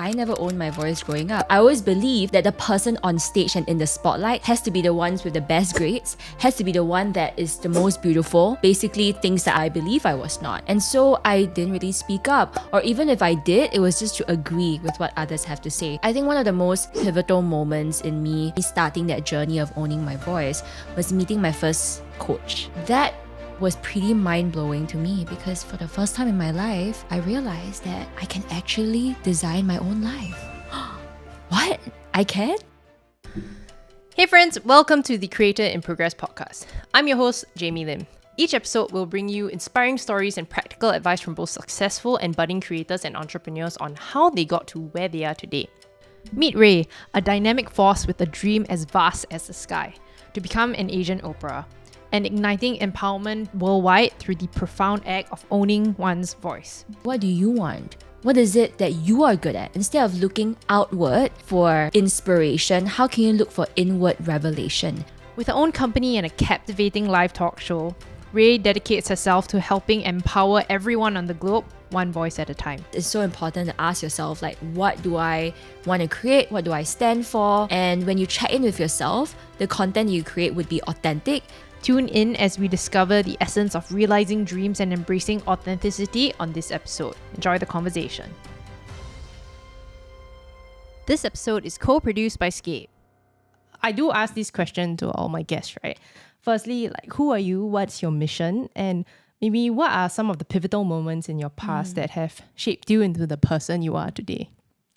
I never owned my voice growing up. I always believed that the person on stage and in the spotlight has to be the ones with the best grades, has to be the one that is the most beautiful, basically things that I believe I was not. And so I didn't really speak up, or even if I did, it was just to agree with what others have to say. I think one of the most pivotal moments in me starting that journey of owning my voice was meeting my first coach. That was pretty mind-blowing to me because for the first time in my life, I realized that I can actually design my own life. What? I can? Hey friends, welcome to the Creator in Progress podcast. I'm your host, Jamie Lim. Each episode will bring you inspiring stories and practical advice from both successful and budding creators and entrepreneurs on how they got to where they are today. Meet Rae, a dynamic force with a dream as vast as the sky, to become an Asian Oprah, and igniting empowerment worldwide through the profound act of owning one's voice. What do you want? What is it that you are good at? Instead of looking outward for inspiration, how can you look for inward revelation? With her own company and a captivating live talk show, Rae dedicates herself to helping empower everyone on the globe, one voice at a time. It's so important to ask yourself, what do I want to create? What do I stand for? And when you check in with yourself, the content you create would be authentic. Tune in as we discover the essence of realizing dreams and embracing authenticity on this episode. Enjoy the conversation. This episode is co-produced by Scape. I do ask this question to all my guests, right? Firstly, who are you? What's your mission? And maybe what are some of the pivotal moments in your past that have shaped you into the person you are today?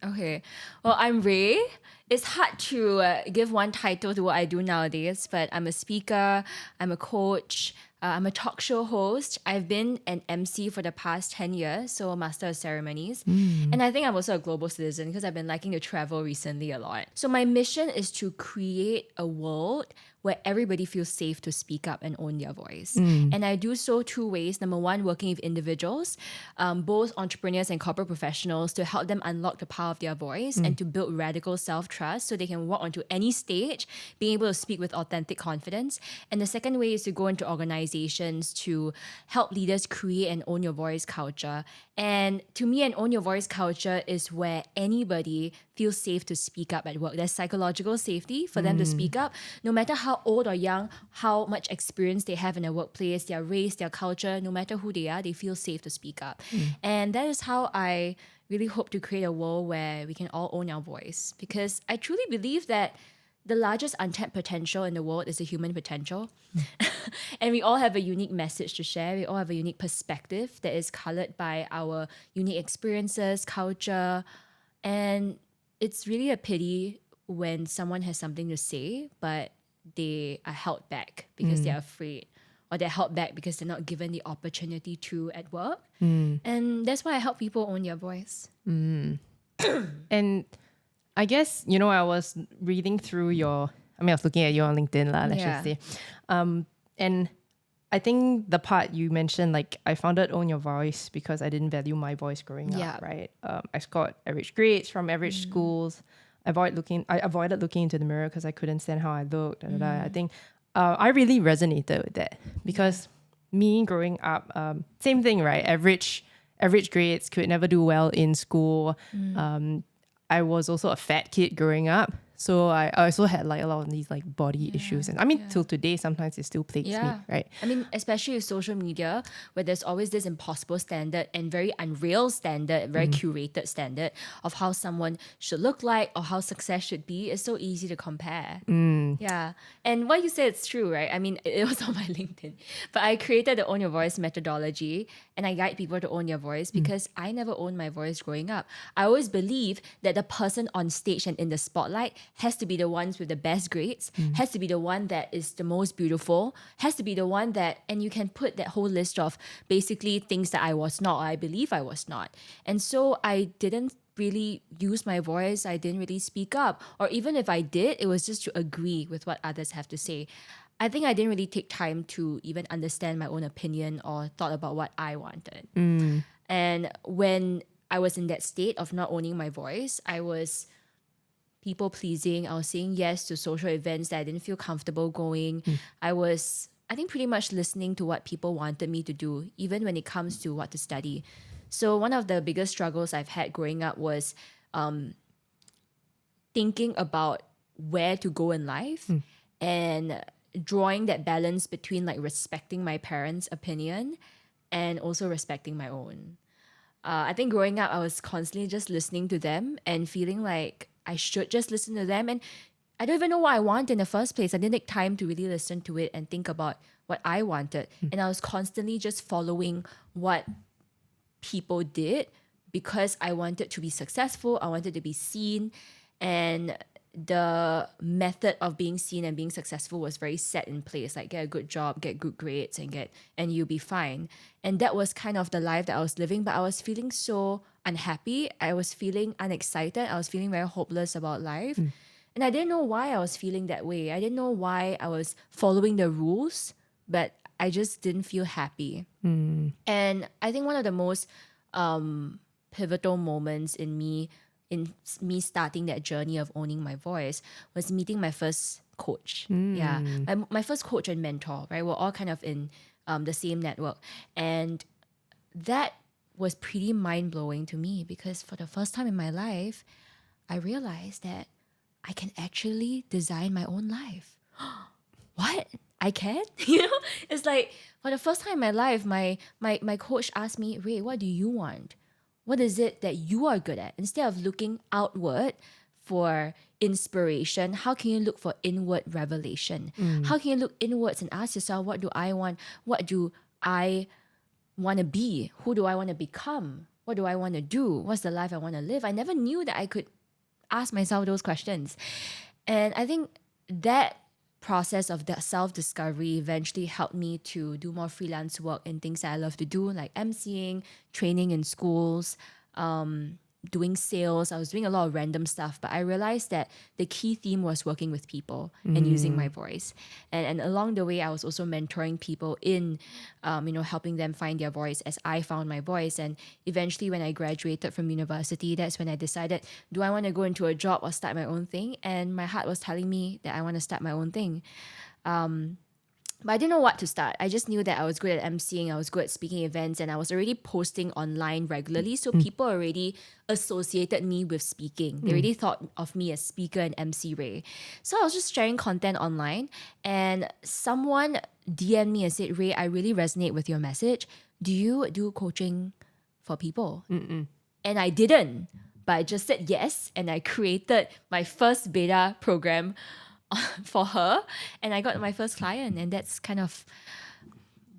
Okay. Well, I'm Rae. It's hard to give one title to what I do nowadays, but I'm a speaker, I'm a coach, I'm a talk show host. I've been an MC for the past 10 years, so a master of ceremonies. And I think I'm also a global citizen because I've been liking to travel recently a lot. So my mission is to create a world where everybody feels safe to speak up and own their voice. And I do so two ways. Number one, working with individuals, both entrepreneurs and corporate professionals, to help them unlock the power of their voice and to build radical self-trust so they can walk onto any stage, being able to speak with authentic confidence. And the second way is to go into organizations to help leaders create an own your voice culture. And to me, an own your voice culture is where anybody feels safe to speak up at work. There's psychological safety for them to speak up, no matter how old or young, how much experience they have in their workplace, their race, their culture, no matter who they are, they feel safe to speak up. And that is how I really hope to create a world where we can all own our voice. Because I truly believe that the largest untapped potential in the world is the human potential. And we all have a unique message to share. We all have a unique perspective that is colored by our unique experiences, culture. And it's really a pity when someone has something to say, but they are held back because they're afraid, or they're held back because they're not given the opportunity to at work. And that's why I help people own their voice. And I guess, I was reading through I was looking at you on LinkedIn, let's just say. And I think the part you mentioned, I founded Own Your Voice because I didn't value my voice growing up, right? I scored average grades from average schools. I avoided looking into the mirror because I couldn't stand how I looked. I think I really resonated with that because me growing up, same thing, right? Average grades, could never do well in school. I was also a fat kid growing up. So I also had a lot of these body issues. And till today, sometimes it still plagues me, right? Especially with social media, where there's always this impossible standard and very unreal standard, very curated standard of how someone should look like or how success should be. It's so easy to compare. Yeah. And what you said is true, right? It was on my LinkedIn. But I created the Own Your Voice methodology and I guide people to own their voice because I never owned my voice growing up. I always believed that the person on stage and in the spotlight has to be the ones with the best grades, has to be the one that is the most beautiful, has to be the one that, and you can put that whole list of basically things that I was not, or I believe I was not. And so I didn't really use my voice. I didn't really speak up. Or even if I did, it was just to agree with what others have to say. I think I didn't really take time to even understand my own opinion or thought about what I wanted. And when I was in that state of not owning my voice, I was people pleasing. I was saying yes to social events that I didn't feel comfortable going. I was, I think, pretty much listening to what people wanted me to do, even when it comes to what to study. So one of the biggest struggles I've had growing up was thinking about where to go in life and drawing that balance between like respecting my parents' opinion and also respecting my own. I think growing up, I was constantly just listening to them and feeling like I should just listen to them. And I don't even know what I want in the first place. I didn't take time to really listen to it and think about what I wanted. And I was constantly just following what people did because I wanted to be successful. I wanted to be seen. And the method of being seen and being successful was very set in place, like get a good job, get good grades, and you'll be fine. And that was kind of the life that I was living, but I was feeling so unhappy. I was feeling unexcited. I was feeling very hopeless about life. And I didn't know why I was feeling that way. I didn't know why I was following the rules, but I just didn't feel happy. And I think one of the most pivotal moments in me starting that journey of owning my voice was meeting my first coach. Yeah, my first coach and mentor, right? We're all kind of in the same network. And that was pretty mind-blowing to me because for the first time in my life, I realized that I can actually design my own life. What? I can? You know? It's like for the first time in my life, my coach asked me, Rae, what do you want? What is it that you are good at? Instead of looking outward for inspiration, how can you look for inward revelation? How can you look inwards and ask yourself, what do I want? What do I want to be? Who do I want to become? What do I want to do? What's the life I want to live? I never knew that I could ask myself those questions. And I think that process of that self-discovery eventually helped me to do more freelance work in things that I love to do, like emceeing, training in schools, doing sales. I was doing a lot of random stuff, but I realized that the key theme was working with people and using my voice. And along the way, I was also mentoring people in, helping them find their voice as I found my voice. And eventually, when I graduated from university, that's when I decided, do I want to go into a job or start my own thing? And my heart was telling me that I want to start my own thing. But I didn't know what to start. I just knew that I was good at emceeing, I was good at speaking events, and I was already posting online regularly. So people already associated me with speaking. They already thought of me as speaker and MC Rae. So I was just sharing content online, and someone DM'd me and said, Rae, I really resonate with your message. Do you do coaching for people? And I didn't, but I just said yes, and I created my first beta program for her, and I got my first client, and that's kind of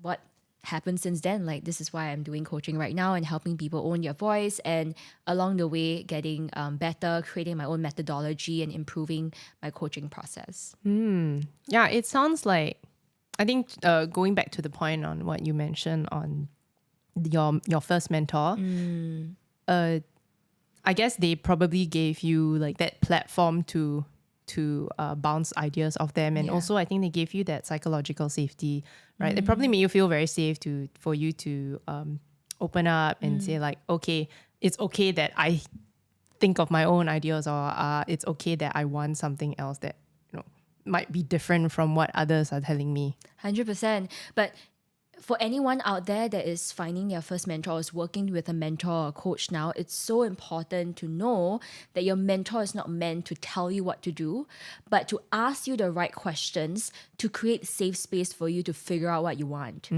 what happened since then. Like, this is why I'm doing coaching right now and helping people own their voice, and along the way getting better, creating my own methodology and improving my coaching process. Yeah, it sounds like, I think going back to the point on what you mentioned on your first mentor, I guess they probably gave you like that platform to bounce ideas off them, and also I think they gave you that psychological safety, right? It probably made you feel very safe for you to open up and say like, okay, it's okay that I think of my own ideas, or it's okay that I want something else that might be different from what others are telling me. 100%. But for anyone out there that is finding their first mentor or is working with a mentor or coach now, it's so important to know that your mentor is not meant to tell you what to do, but to ask you the right questions to create safe space for you to figure out what you want.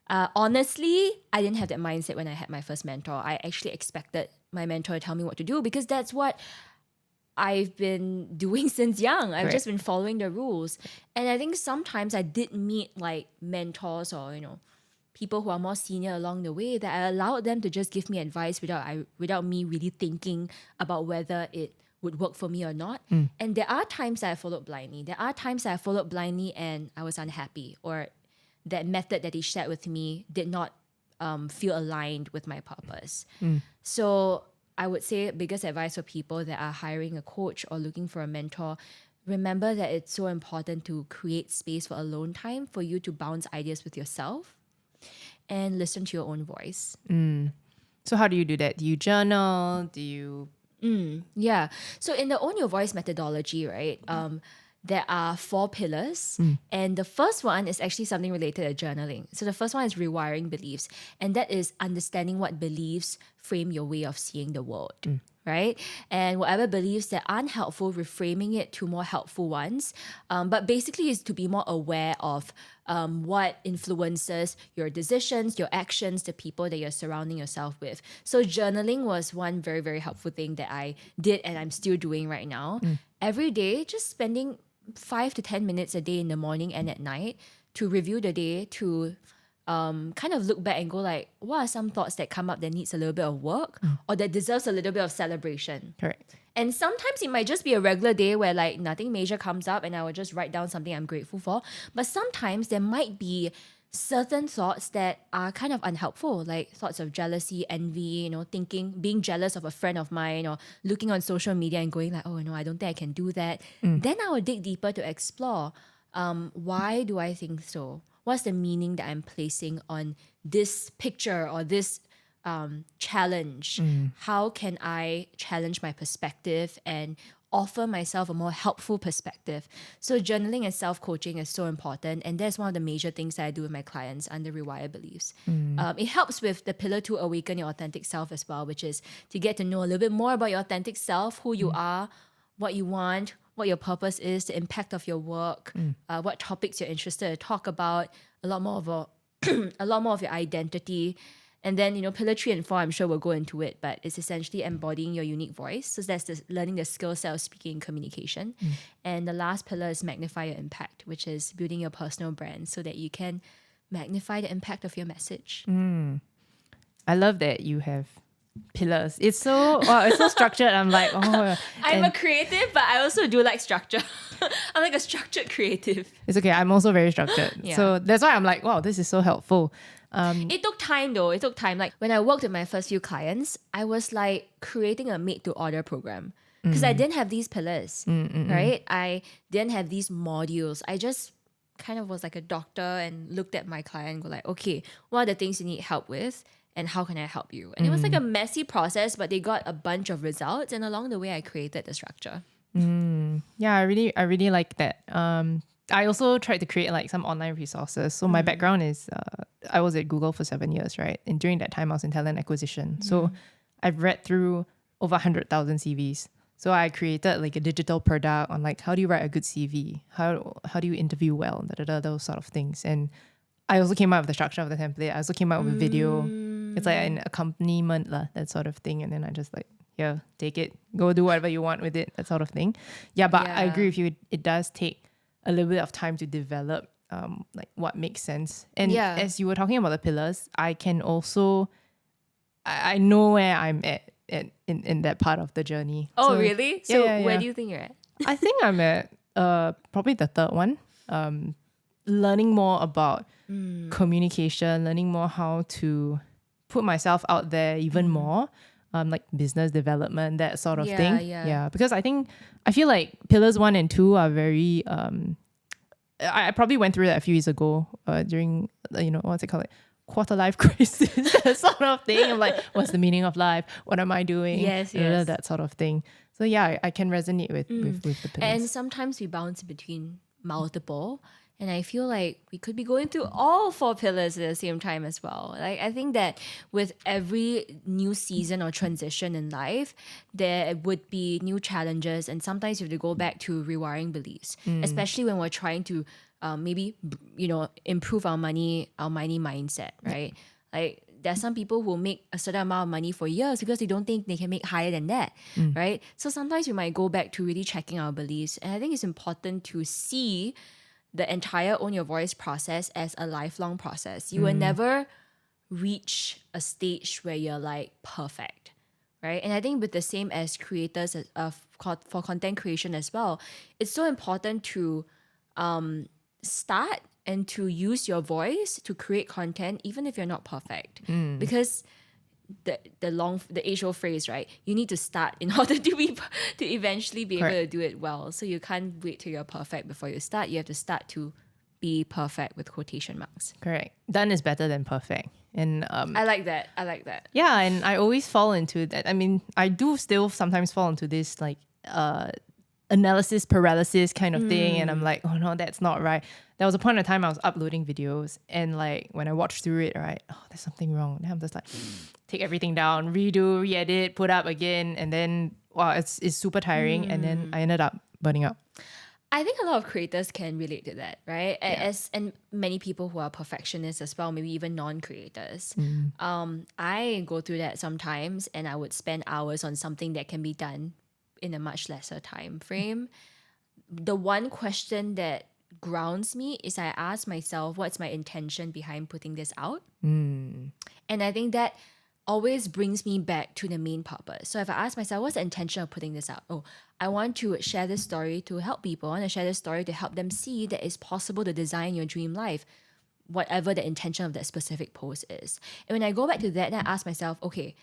Honestly, I didn't have that mindset when I had my first mentor. I actually expected my mentor to tell me what to do because that's what I've been doing since young. I've just been following the rules. And I think sometimes I did meet like mentors or, people who are more senior along the way that I allowed them to just give me advice without me really thinking about whether it would work for me or not. And there are times that I followed blindly. There are times that I followed blindly and I was unhappy, or that method that they shared with me did not feel aligned with my purpose. So I would say biggest advice for people that are hiring a coach or looking for a mentor, remember that it's so important to create space for alone time for you to bounce ideas with yourself and listen to your own voice. So how do you do that? Do you journal? Do you... Yeah. So in the Own Your Voice methodology, right, there are 4 pillars. And the first one is actually something related to journaling. So the first one is rewiring beliefs. And that is understanding what beliefs frame your way of seeing the world, right? And whatever beliefs that aren't helpful, reframing it to more helpful ones. But basically, is to be more aware of what influences your decisions, your actions, the people that you're surrounding yourself with. So journaling was one very, very helpful thing that I did and I'm still doing right now. Every day, just spending 5 to 10 minutes a day in the morning and at night to review the day, to kind of look back and go like, what are some thoughts that come up that needs a little bit of work or that deserves a little bit of celebration? Correct. And sometimes it might just be a regular day where like nothing major comes up and I will just write down something I'm grateful for. But sometimes there might be certain thoughts that are kind of unhelpful, like thoughts of jealousy, envy, thinking, being jealous of a friend of mine or looking on social media and going like, oh no, I don't think I can do that. Then I will dig deeper to explore, why do I think so? What's the meaning that I'm placing on this picture or this challenge? How can I challenge my perspective and offer myself a more helpful perspective? So journaling and self-coaching is so important, and that's one of the major things that I do with my clients under Rewire Beliefs. It helps with the pillar to awaken your authentic self as well, which is to get to know a little bit more about your authentic self, who you are, what you want, what your purpose is, the impact of your work, what topics you're interested to talk about, a lot more of your identity. And then, pillar 3 and 4, I'm sure we'll go into it, but it's essentially embodying your unique voice. So that's learning the skill set of speaking and communication. And the last pillar is magnify your impact, which is building your personal brand so that you can magnify the impact of your message. I love that you have pillars. It's so structured. I'm like, oh. I'm a creative, but I also do like structure. I'm like a structured creative. It's okay. I'm also very structured. Yeah. So that's why I'm like, wow, this is so helpful. It took time though. It took time. Like when I worked with my first few clients, I was like creating a made to order program because I didn't have these pillars, right? I didn't have these modules. I just kind of was like a doctor and looked at my client and go like, okay, what are the things you need help with? And how can I help you? And it was like a messy process, but they got a bunch of results. And along the way, I created the structure. Yeah, I really like that. I also tried to create like some online resources. So my background is, I was at Google for 7 years, right? And during that time, I was in talent acquisition. So I've read through over 100,000 CVs. So I created like a digital product on like, how do you write a good CV? How do you interview well? Those sort of things. And I also came up with the structure of the template. I also came up with a video. It's like an accompaniment, that sort of thing. And then I just like, yeah, take it, go do whatever you want with it, that sort of thing. Yeah, but I agree with you. It does take a little bit of time to develop like what makes sense. And as you were talking about the pillars, I can also, I know where I'm at in that part of the journey. Oh, so, really? So where do you think you're at? I think I'm at probably the third one. Learning more about communication, learning more how to put myself out there even more, like business development, that sort of thing. Yeah, because I feel like pillars 1 and 2 are very, I probably went through that a few years ago during, what's it called? Like, quarter life crisis, that sort of thing. I'm like, what's the meaning of life? What am I doing? Yes. That sort of thing. So yeah, I can resonate with the pillars. And sometimes we bounce between multiple. And I feel like we could be going through all 4 pillars at the same time as well. Like I think that with every new season or transition in life, there would be new challenges. And sometimes you have to go back to rewiring beliefs, especially when we're trying to maybe, improve our money mindset, right? Like there's some people who make a certain amount of money for years because they don't think they can make higher than that, right? So sometimes we might go back to really checking our beliefs. And I think it's important to see the entire Own Your Voice process as a lifelong process. You will never reach a stage where you're like perfect, right? And I think with the same as creators for content creation as well, it's so important to start and to use your voice to create content even if you're not perfect. Because the age-old phrase, right? You need to start in order to eventually be able to do it well. So you can't wait till you're perfect before you start. You have to start to be perfect with quotation marks. Correct. Done is better than perfect. And I like that. Yeah, and I always fall into that. I mean, I do still sometimes fall into this like analysis paralysis kind of thing, and I'm like, oh no, that's not right. There was a point in time I was uploading videos, and like when I watched through it, right, oh, there's something wrong. And I'm just like, take everything down, redo, re-edit, put up again, and then wow, it's super tiring. And then I ended up burning out. I think a lot of creators can relate to that, right? And many people who are perfectionists as well, maybe even non-creators. I go through that sometimes, and I would spend hours on something that can be done in a much lesser time frame. The one question that grounds me is I ask myself, what's my intention behind putting this out? And I think that always brings me back to the main purpose. So if I ask myself, what's the intention of putting this out? Oh, I want to share this story to help people. I want to share this story to help them see that it's possible to design your dream life, whatever the intention of that specific post is. And when I go back to that, then I ask myself, okay,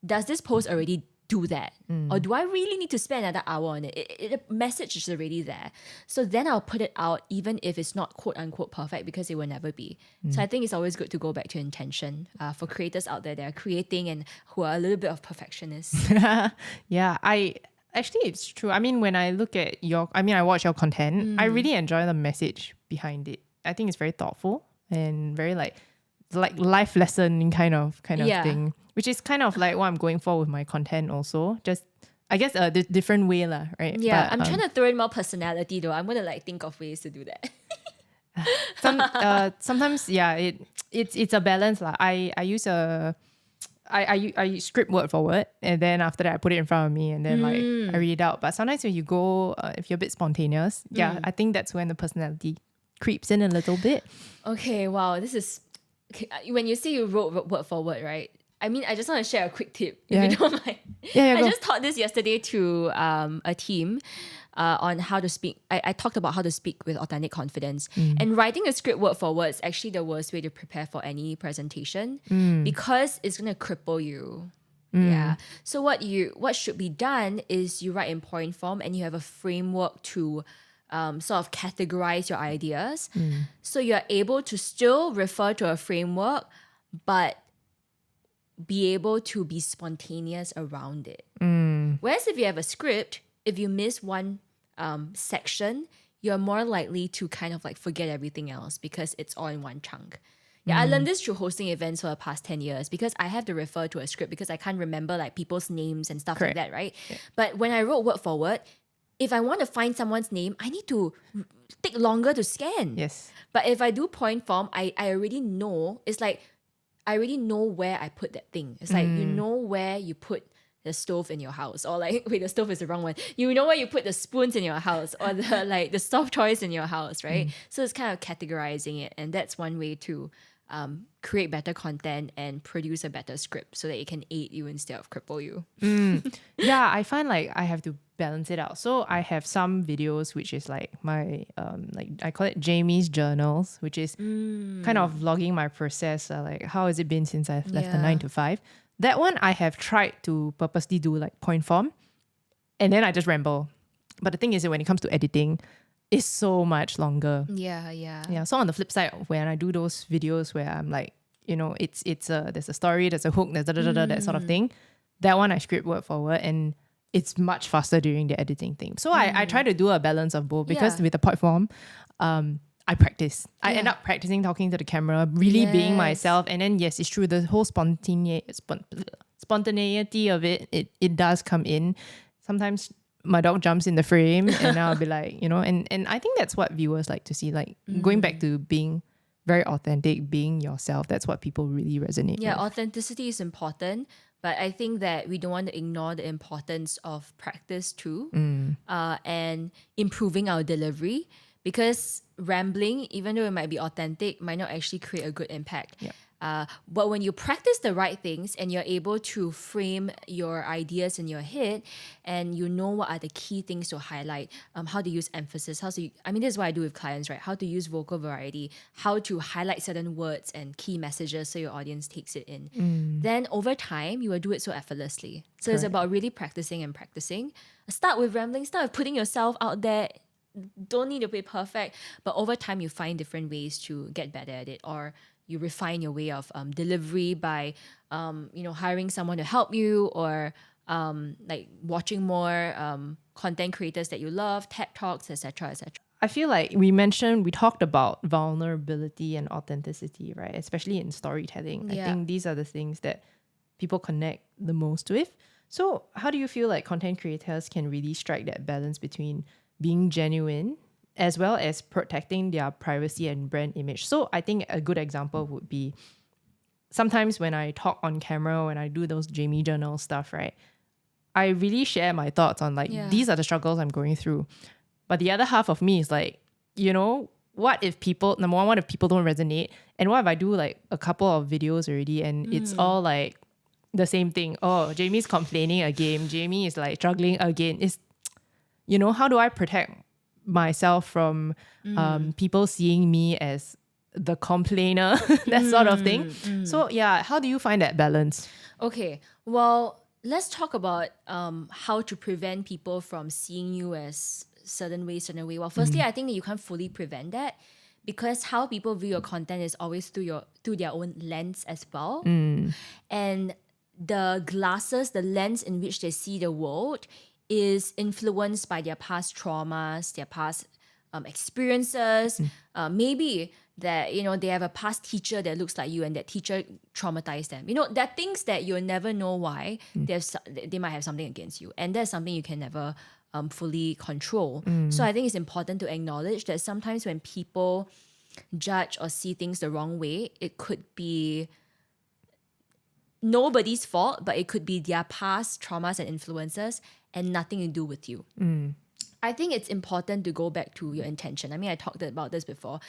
does this post already do that? Or do I really need to spend another hour on it? The message is already there. So then I'll put it out even if it's not quote unquote perfect, because it will never be. So I think it's always good to go back to intention for creators out there that are creating and who are a little bit of perfectionists. Yeah, actually it's true. I mean, when I look at I watch your content, I really enjoy the message behind it. I think it's very thoughtful and very like life lesson kind of thing, which is kind of like what I'm going for with my content also. Just, I guess, a different way lah, right? Yeah, but, I'm trying to throw in more personality though. I'm going to like think of ways to do that. Sometimes, yeah, it's a balance lah. I use I script word for word, and then after that I put it in front of me, and then like I read it out. But sometimes when you go, if you're a bit spontaneous, I think that's when the personality creeps in a little bit. Okay, wow, this is... When you say you wrote word for word, right? I mean, I just want to share a quick tip, if you don't mind. I just taught this yesterday to a team on how to speak. I talked about how to speak with authentic confidence. And writing a script word for word is actually the worst way to prepare for any presentation because it's going to cripple you. Yeah. So what should be done is you write in point form and you have a framework to sort of categorize your ideas. So you're able to still refer to a framework, but be able to be spontaneous around it. Whereas if you have a script, if you miss one section, you're more likely to kind of like forget everything else because it's all in one chunk. Yeah, I learned this through hosting events for the past 10 years because I have to refer to a script because I can't remember like people's names and stuff like that, right? Yeah. But when I wrote word for word, if I want to find someone's name, I need to take longer to scan. Yes. But if I do point form, I already know. It's like I already know where I put that thing. It's like you know where you put the stove in your house, or like wait, the stove is the wrong one. You know where you put the spoons in your house, or the soft toys in your house, right? So it's kind of categorizing it, and that's one way to create better content and produce a better script so that it can aid you instead of cripple you. Yeah, I find like I have to balance it out. So I have some videos which is like my like I call it Jamie's journals, which is kind of vlogging my process, like how has it been since I've left the 9 to 5. That one I have tried to purposely do like point form, and then I just ramble. But the thing is that when it comes to editing, it's so much longer. Yeah. So on the flip side, when I do those videos where I'm like, you know, it's there's a story, there's a hook, there's that sort of thing. That one I script word for word, and it's much faster during the editing thing. So I try to do a balance of both because with the point form, I practice. I end up practicing talking to the camera, really being myself. And then yes, it's true, the whole spontaneity of it does come in. Sometimes my dog jumps in the frame and I'll be like, you know, and I think that's what viewers like to see, like going back to being very authentic, being yourself. That's what people really resonate with. Authenticity is important, but I think that we don't want to ignore the importance of practice too, and improving our delivery, because rambling, even though it might be authentic, might not actually create a good impact. But when you practice the right things and you're able to frame your ideas in your head and you know what are the key things to highlight, how to use emphasis, this is what I do with clients, right? How to use vocal variety, how to highlight certain words and key messages so your audience takes it in. Then over time, you will do it so effortlessly. So it's about really practicing and practicing. Start with rambling, start with putting yourself out there. Don't need to be perfect, but over time you find different ways to get better at it, or you refine your way of delivery by hiring someone to help you, or like watching more content creators that you love, TED Talks, etc., etc.? I feel like we talked about vulnerability and authenticity, right? Especially in storytelling. Yeah. I think these are the things that people connect the most with. So how do you feel like content creators can really strike that balance between being genuine as well as protecting their privacy and brand image? So I think a good example would be sometimes when I talk on camera, when I do those Jamie Journal stuff, right? I really share my thoughts on like, these are the struggles I'm going through. But the other half of me is like, what if people, number one, what if people don't resonate? And what if I do like a couple of videos already and it's all like the same thing? Oh, Jamie's complaining again. Jamie is like struggling again. It's, how do I protect myself from people seeing me as the complainer, that sort of thing? So yeah, how do you find that balance? Okay, well, let's talk about how to prevent people from seeing you as certain way. Well, firstly, I think that you can't fully prevent that because how people view your content is always through their own lens as well. And the lens in which they see the world is influenced by their past traumas, their past experiences. Maybe that, they have a past teacher that looks like you and that teacher traumatized them. There are things that you'll never know why they might have something against you. And that's something you can never fully control. So I think it's important to acknowledge that sometimes when people judge or see things the wrong way, it could be nobody's fault, but it could be their past traumas and influences and nothing to do with you. I think it's important to go back to your intention. I mean, I talked about this before.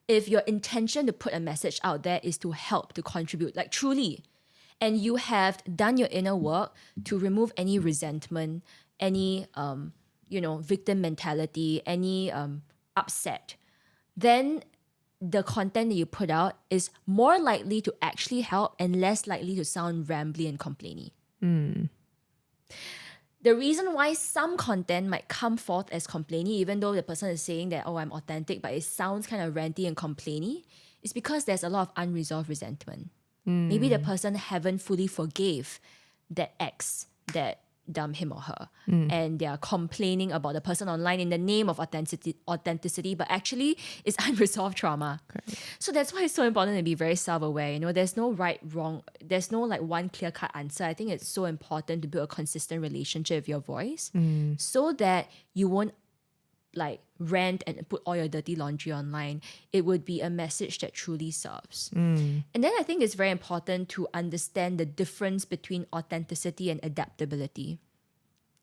If your intention to put a message out there is to help, to contribute, like truly, and you have done your inner work to remove any resentment, any victim mentality, any upset, then the content that you put out is more likely to actually help and less likely to sound rambly and complainy. The reason why some content might come forth as complainy, even though the person is saying that, oh, I'm authentic, but it sounds kind of ranty and complainy, is because there's a lot of unresolved resentment. Maybe the person haven't fully forgave that ex that dumped him or her. And they're complaining about the person online in the name of authenticity, but actually it's unresolved trauma. Correct. So that's why it's so important to be very self-aware. There's no right, wrong. There's no like one clear-cut answer. I think it's so important to build a consistent relationship with your voice so that you won't like rant and put all your dirty laundry online. It would be a message that truly serves. And then I think it's very important to understand the difference between authenticity and adaptability,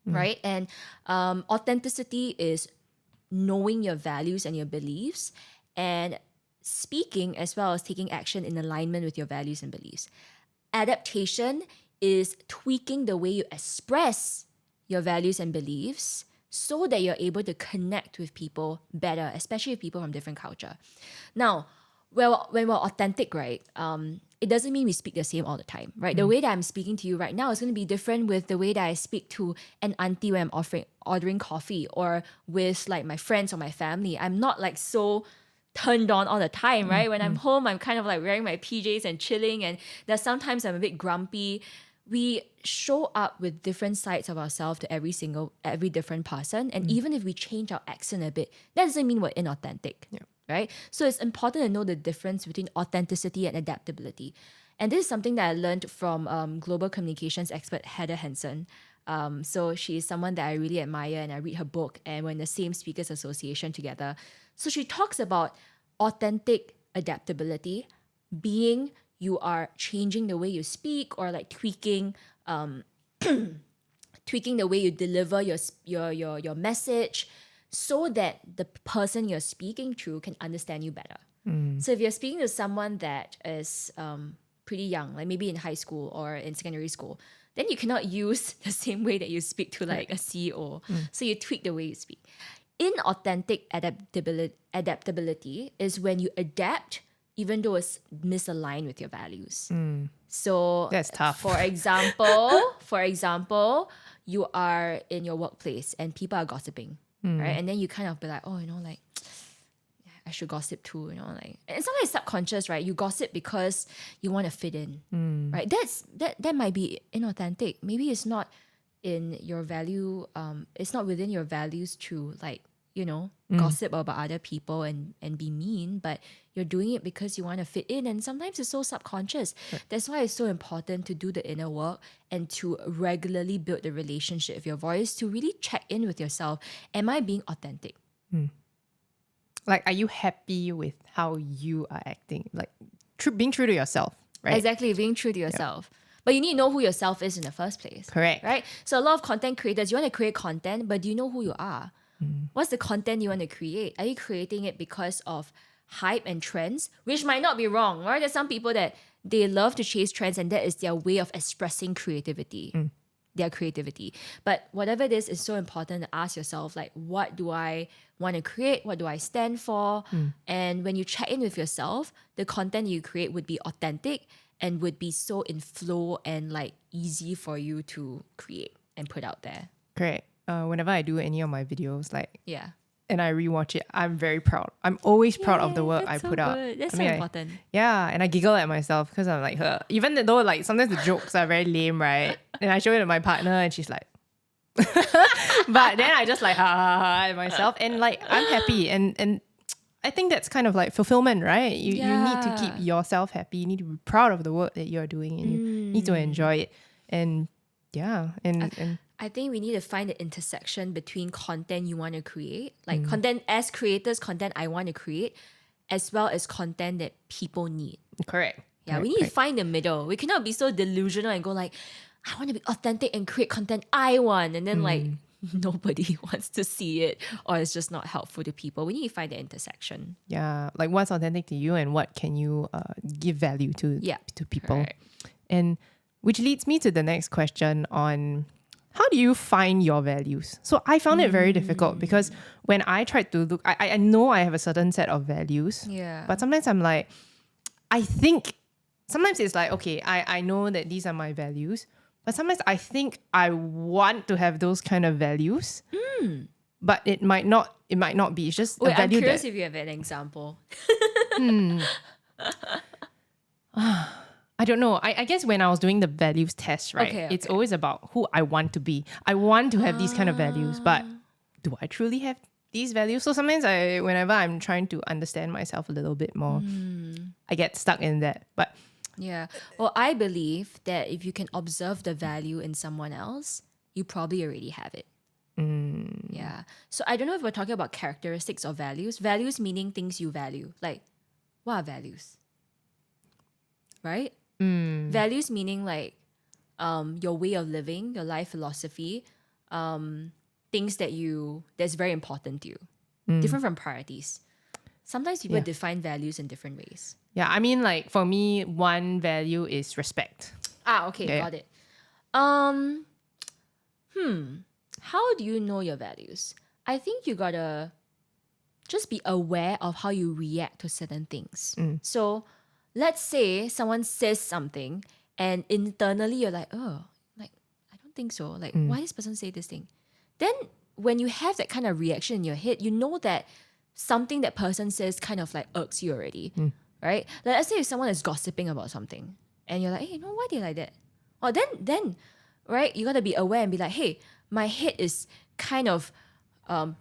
right? And authenticity is knowing your values and your beliefs and speaking as well as taking action in alignment with your values and beliefs. Adaptation is tweaking the way you express your values and beliefs so that you're able to connect with people better, especially with people from different culture. Now, when we're authentic, right, it doesn't mean we speak the same all the time, right? The way that I'm speaking to you right now is going to be different with the way that I speak to an auntie when I'm ordering coffee or with like my friends or my family. I'm not like so turned on all the time, right? When I'm home, I'm kind of like wearing my PJs and chilling, and there's sometimes I'm a bit grumpy. We show up with different sides of ourselves to every different person. And even if we change our accent a bit, that doesn't mean we're inauthentic, right? So it's important to know the difference between authenticity and adaptability. And this is something that I learned from global communications expert Heather Henson. So she is someone that I really admire, and I read her book, and we're in the same speakers association together. So she talks about authentic adaptability being you are changing the way you speak or like tweaking tweaking the way you deliver your message so that the person you're speaking to can understand you better. So if you're speaking to someone that is pretty young, like maybe in high school or in secondary school, then you cannot use the same way that you speak to like a CEO. So you tweak the way you speak. Inauthentic adaptability is when you adapt even though it's misaligned with your values. So that's tough. For example, you are in your workplace and people are gossiping, right? And then you kind of be like, oh, like I should gossip too, like. And sometimes it's subconscious, right? You gossip because you want to fit in, right? That might be inauthentic. Maybe it's not in your value, it's not within your values to like, gossip about other people and be mean, but you're doing it because you want to fit in. And sometimes it's so subconscious. Right. That's why it's so important to do the inner work and to regularly build the relationship with your voice, to really check in with yourself. Am I being authentic? Like, are you happy with how you are acting? Like, being true to yourself, right? Exactly, being true to yourself. But you need to know who yourself is in the first place. Correct. Right? So a lot of content creators, you want to create content, but do you know who you are? What's the content you want to create? Are you creating it because of hype and trends? Which might not be wrong, right? There's some people that they love to chase trends and that is their way of expressing creativity. Their creativity. But whatever it is so important to ask yourself, like, what do I want to create? What do I stand for? And when you check in with yourself, the content you create would be authentic and would be so in flow and like easy for you to create and put out there. Correct. Whenever I do any of my videos, like, Yeah. and I rewatch it, I'm very proud. I'm always proud of the work I That's so put out. good. That's I so mean, important. Yeah, and I giggle at myself because I'm like, even though like sometimes the jokes are very lame, right? And I show it to my partner and she's like, but then I just like at myself and like I'm happy and I think that's kind of like fulfillment, right? You need to keep yourself happy. You need to be proud of the work that you're doing and you need to enjoy it. And yeah, and I think we need to find the intersection between content you want to create, like content as creators, content I want to create, as well as content that people need. correct. Yeah, Correct, we need to correct. find the middle. We cannot be so delusional and go like, I want to be authentic and create content I want, and then like nobody wants to see it or it's just not helpful to people. We need to find the intersection. Yeah, like what's authentic to you and what can you give value to people. Correct. And which leads me to the next question on how do you find your values? So I found it very difficult because when I tried to look, I know I have a certain set of values, Yeah. but sometimes I'm like, I think, sometimes it's like, okay, I know that these are my values, but sometimes I think I want to have those kind of values, but it might not be. It's just Wait, a I'm value curious that if you have an example. I don't know. I guess when I was doing the values test, right, Okay, it's okay. always about who I want to be. I want to have these kind of values, but do I truly have these values? So sometimes whenever I'm trying to understand myself a little bit more, I get stuck in that. But Yeah. Well, I believe that if you can observe the value in someone else, you probably already have it. Yeah. So I don't know if we're talking about characteristics or values. Values meaning things you value. Like, what are values? Right? Values meaning like your way of living, your life philosophy, things that's very important to you. Different from priorities. Sometimes people define values in different ways. yeah, I mean, like for me, one value is respect. Okay, Yeah. got it. How do you know your values? I think you gotta just be aware of how you react to certain things. So let's say someone says something and internally you're like, oh, like, I don't think so. Like, why this person say this thing? Then when you have that kind of reaction in your head, you know that something that person says kind of like irks you already, right? Like, let's say if someone is gossiping about something and you're like, hey, why they like that? Or then, right, you gotta be aware and be like, hey, my head is kind of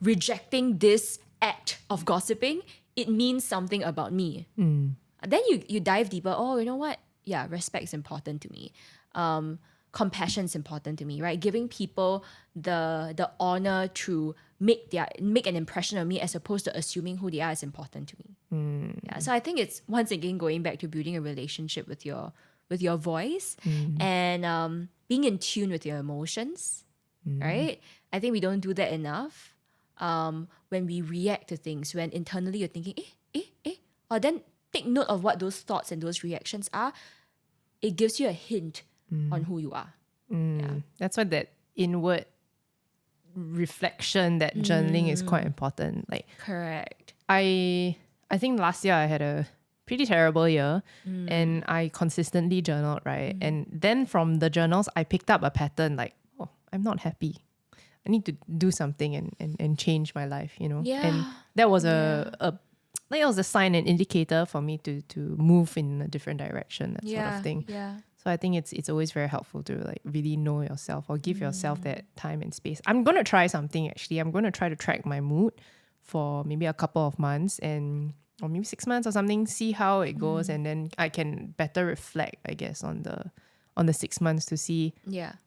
rejecting this act of gossiping. It means something about me. Then you dive deeper. Oh, you know what? Yeah, respect is important to me. Compassion is important to me, right? Giving people the honor to make an impression on me as opposed to assuming who they are is important to me. Yeah, so I think it's once again going back to building a relationship with your voice and being in tune with your emotions, right? I think we don't do that enough. When we react to things, when internally you're thinking, or then take note of what those thoughts and those reactions are. It gives you a hint on who you are. Yeah. That's why that inward reflection, that journaling is quite important. Like Correct. I think last year I had a pretty terrible year and I consistently journaled, right? And then from the journals, I picked up a pattern like, oh, I'm not happy. I need to do something and change my life, you know? Yeah. And that was it was a sign and indicator for me to move in a different direction, that sort of thing. Yeah. So I think it's always very helpful to like really know yourself or give yourself that time and space. I'm going to try something actually. I'm going to try to track my mood for maybe a couple of months or maybe 6 months or something, see how it goes, and then I can better reflect, I guess, on the 6 months to see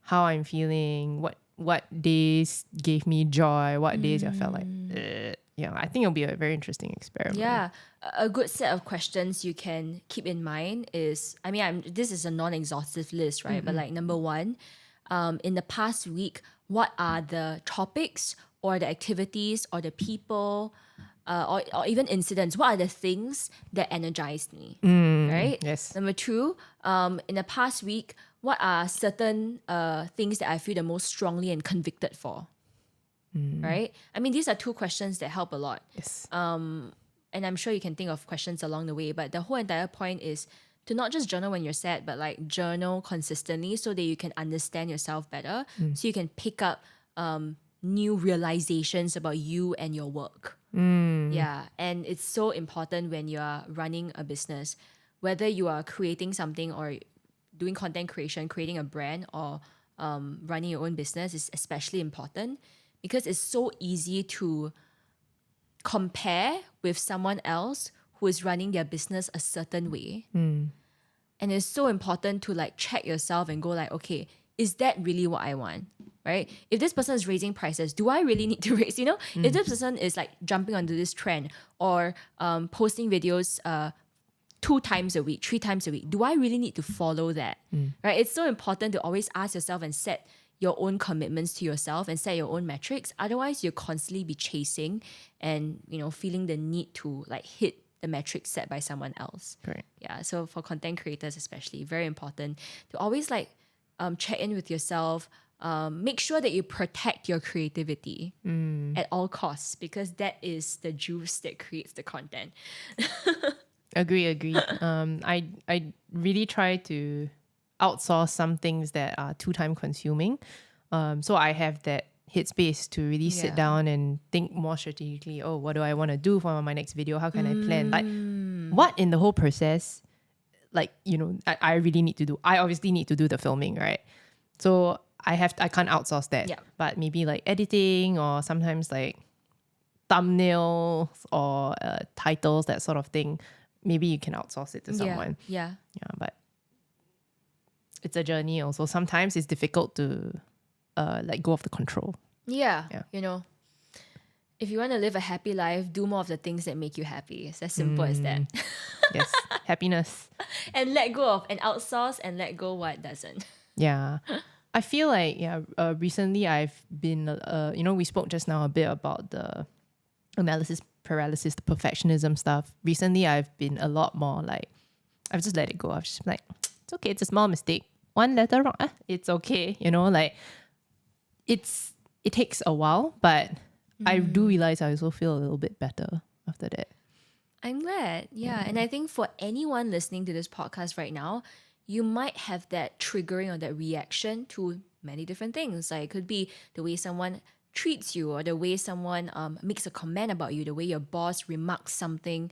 how I'm feeling, what days gave me joy, what days I felt like I think it'll be a very interesting experiment. Yeah, a good set of questions you can keep in mind is, this is a non-exhaustive list, right? But like number one, in the past week, what are the topics or the activities or the people or even incidents? What are the things that energized me, right? Yes. Number two, in the past week, what are certain things that I feel the most strongly and convicted for? Right? These are two questions that help a lot. Yes. And I'm sure you can think of questions along the way, but the whole entire point is to not just journal when you're sad, but like journal consistently so that you can understand yourself better, so you can pick up new realizations about you and your work. Yeah, and it's so important when you are running a business, whether you are creating something or doing content creation, creating a brand, or running your own business is especially important because it's so easy to compare with someone else who is running their business a certain way. And it's so important to like check yourself and go like, okay, is that really what I want? Right? If this person is raising prices, do I really need to raise? If this person is like jumping onto this trend or posting videos 2 times a week, 3 times a week, do I really need to follow that? Right? It's so important to always ask yourself and set your own commitments to yourself and set your own metrics. Otherwise, you'll constantly be chasing and feeling the need to like hit the metrics set by someone else. Correct. Yeah. So for content creators especially, very important to always like check in with yourself. Make sure that you protect your creativity at all costs because that is the juice that creates the content. Agree. I really try to outsource some things that are too time consuming. So I have that headspace to really sit down and think more strategically. Oh, what do I want to do for my next video? How can I plan? Like what in the whole process, like, I really need to do. I obviously need to do the filming, right? So I can't outsource that. Yeah. But maybe like editing or sometimes like thumbnails or titles, that sort of thing. Maybe you can outsource it to someone. Yeah. But it's a journey also. Sometimes it's difficult to let go of the control. Yeah. If you want to live a happy life, do more of the things that make you happy. It's as simple as that. Yes. Happiness. And let go of and outsource and let go what doesn't. Yeah. I feel like, recently I've been, we spoke just now a bit about the analysis paralysis, the perfectionism stuff. Recently I've been a lot more like, I've just let it go. I've just like, it's okay. It's a small mistake. One letter wrong. It's okay. Like it takes a while, but I do realize I also feel a little bit better after that. I'm glad. Yeah. And I think for anyone listening to this podcast right now, you might have that triggering or that reaction to many different things. Like it could be the way someone treats you or the way someone makes a comment about you, the way your boss remarks something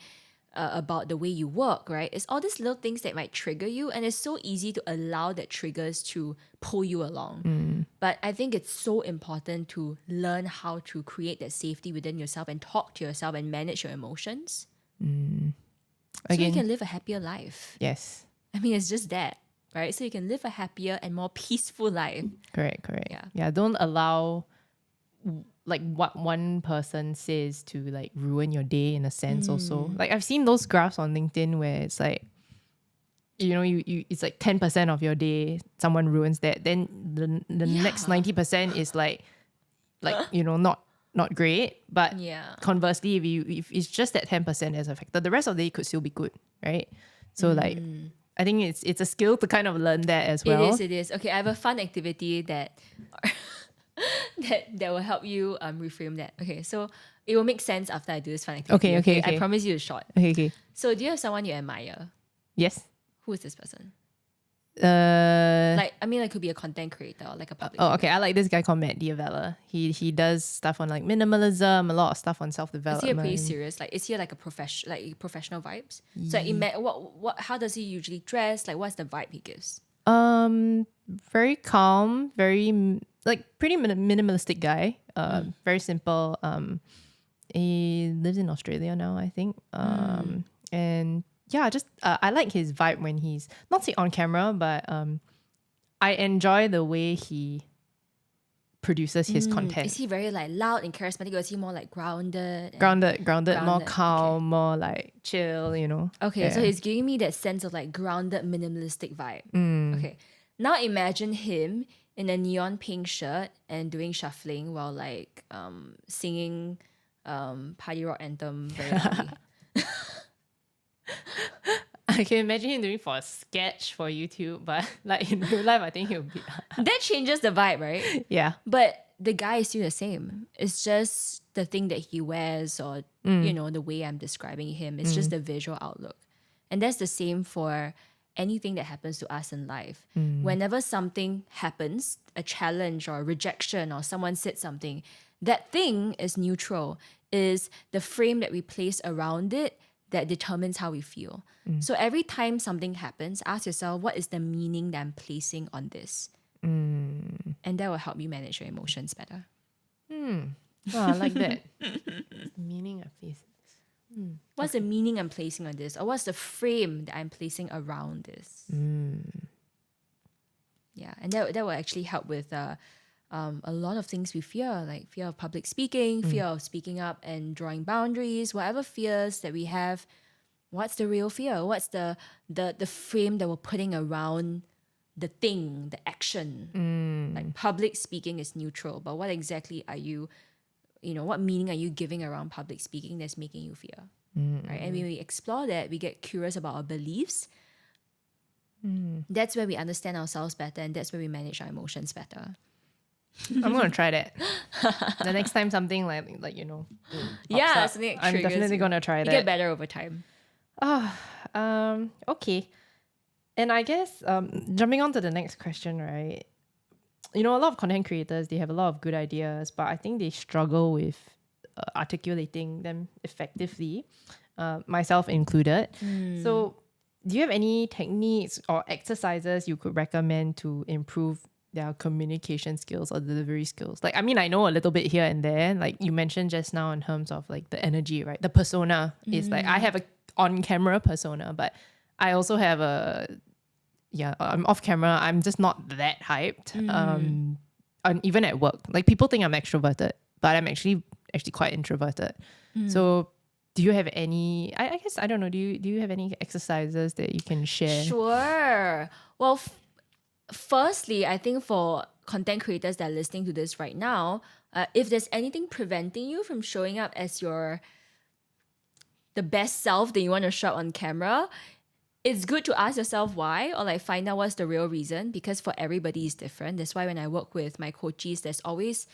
about the way you work, right? It's all these little things that might trigger you, and it's so easy to allow that triggers to pull you along. But I think it's so important to learn how to create that safety within yourself and talk to yourself and manage your emotions. So you can live a happier life. Yes. It's just that, right? So you can live a happier and more peaceful life. Correct. Yeah, don't allow like what one person says to like ruin your day in a sense also. Like I've seen those graphs on LinkedIn where it's like, you it's like 10% of your day someone ruins that. Then the next 90% is like not great. But conversely, if it's just that 10% that's affected, the rest of the day could still be good, right? So like I think it's a skill to kind of learn that as well. It is. Okay, I have a fun activity that that will help you reframe that. Okay, so it will make sense after I do this fun activity. Okay. I promise you it's short. Okay. So do you have someone you admire? Yes. Who is this person? It could be a content creator or like a public figure. Okay. I like this guy called Matt Diavella. He does stuff on like minimalism, a lot of stuff on self-development. Is he pretty serious? Like, is he like a professional vibes? So, how does he usually dress? Like, what's the vibe he gives? Very calm, very like pretty minimalistic guy. Very simple. He lives in Australia now, I think. And yeah, just I like his vibe when he's not say on camera, but I enjoy the way he produces his content. Is he very like loud and charismatic, or is he more like grounded? Grounded, more calm, okay. more like chill, you know. Okay, so he's giving me that sense of like grounded, minimalistic vibe. Okay, now imagine him in a neon pink shirt and doing shuffling while like singing party rock anthem very loudly. I can imagine him doing for a sketch for YouTube, but like in real life, I think he'll be. That changes the vibe, right? Yeah. But the guy is still the same. It's just the thing that he wears, or you know, the way I'm describing him. It's just the visual outlook. And that's the same for anything that happens to us in life. Whenever something happens, a challenge or a rejection, or someone said something, that thing is neutral, is the frame that we place around it that determines how we feel. So every time something happens, ask yourself, what is the meaning that I'm placing on this? And that will help you manage your emotions better. Oh, I like that. Meaning of this. What's the meaning I'm placing on this? Or what's the frame that I'm placing around this? Yeah, and that will actually help with a lot of things we fear, like fear of public speaking, fear of speaking up and drawing boundaries, whatever fears that we have. What's the real fear? What's the frame that we're putting around the thing, the action? Like public speaking is neutral, but what exactly are you, what meaning are you giving around public speaking that's making you fear? Right? And when we explore that, we get curious about our beliefs. That's where we understand ourselves better, and that's where we manage our emotions better. I'm gonna try that. The next time something like Yeah, up, something that I'm triggers definitely you. gonna try You that. get better over time. Okay. And I guess jumping on to the next question, right? A lot of content creators, they have a lot of good ideas, but I think they struggle with articulating them effectively, myself included. So do you have any techniques or exercises you could recommend to improve their communication skills or delivery skills? Like, I mean, I know a little bit here and there, like you mentioned just now in terms of like the energy, right? The persona is like, I have a on-camera persona, but I also have I'm off camera. I'm just not that hyped. And even at work, like people think I'm extroverted, but I'm actually quite introverted. So do you have any, I guess, I don't know, do you have any exercises that you can share? Sure. Well, firstly, I think for content creators that are listening to this right now, if there's anything preventing you from showing up as the best self that you want to show on camera, it's good to ask yourself why, or like find out what's the real reason, because for everybody is different. That's why when I work with my coaches, there's always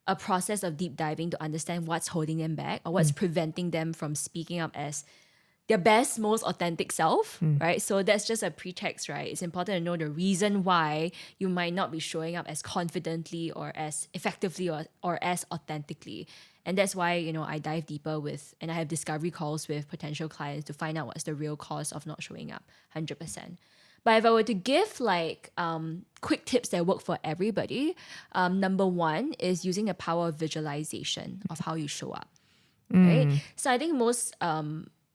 a process of deep diving to understand what's holding them back or what's preventing them from speaking up as their best, most authentic self, right? So that's just a pretext, right? It's important to know the reason why you might not be showing up as confidently or as effectively or as authentically. And that's why, I dive deeper and I have discovery calls with potential clients to find out what's the real cause of not showing up 100%. But if I were to give like quick tips that work for everybody, number one is using the power of visualization of how you show up, right? So I think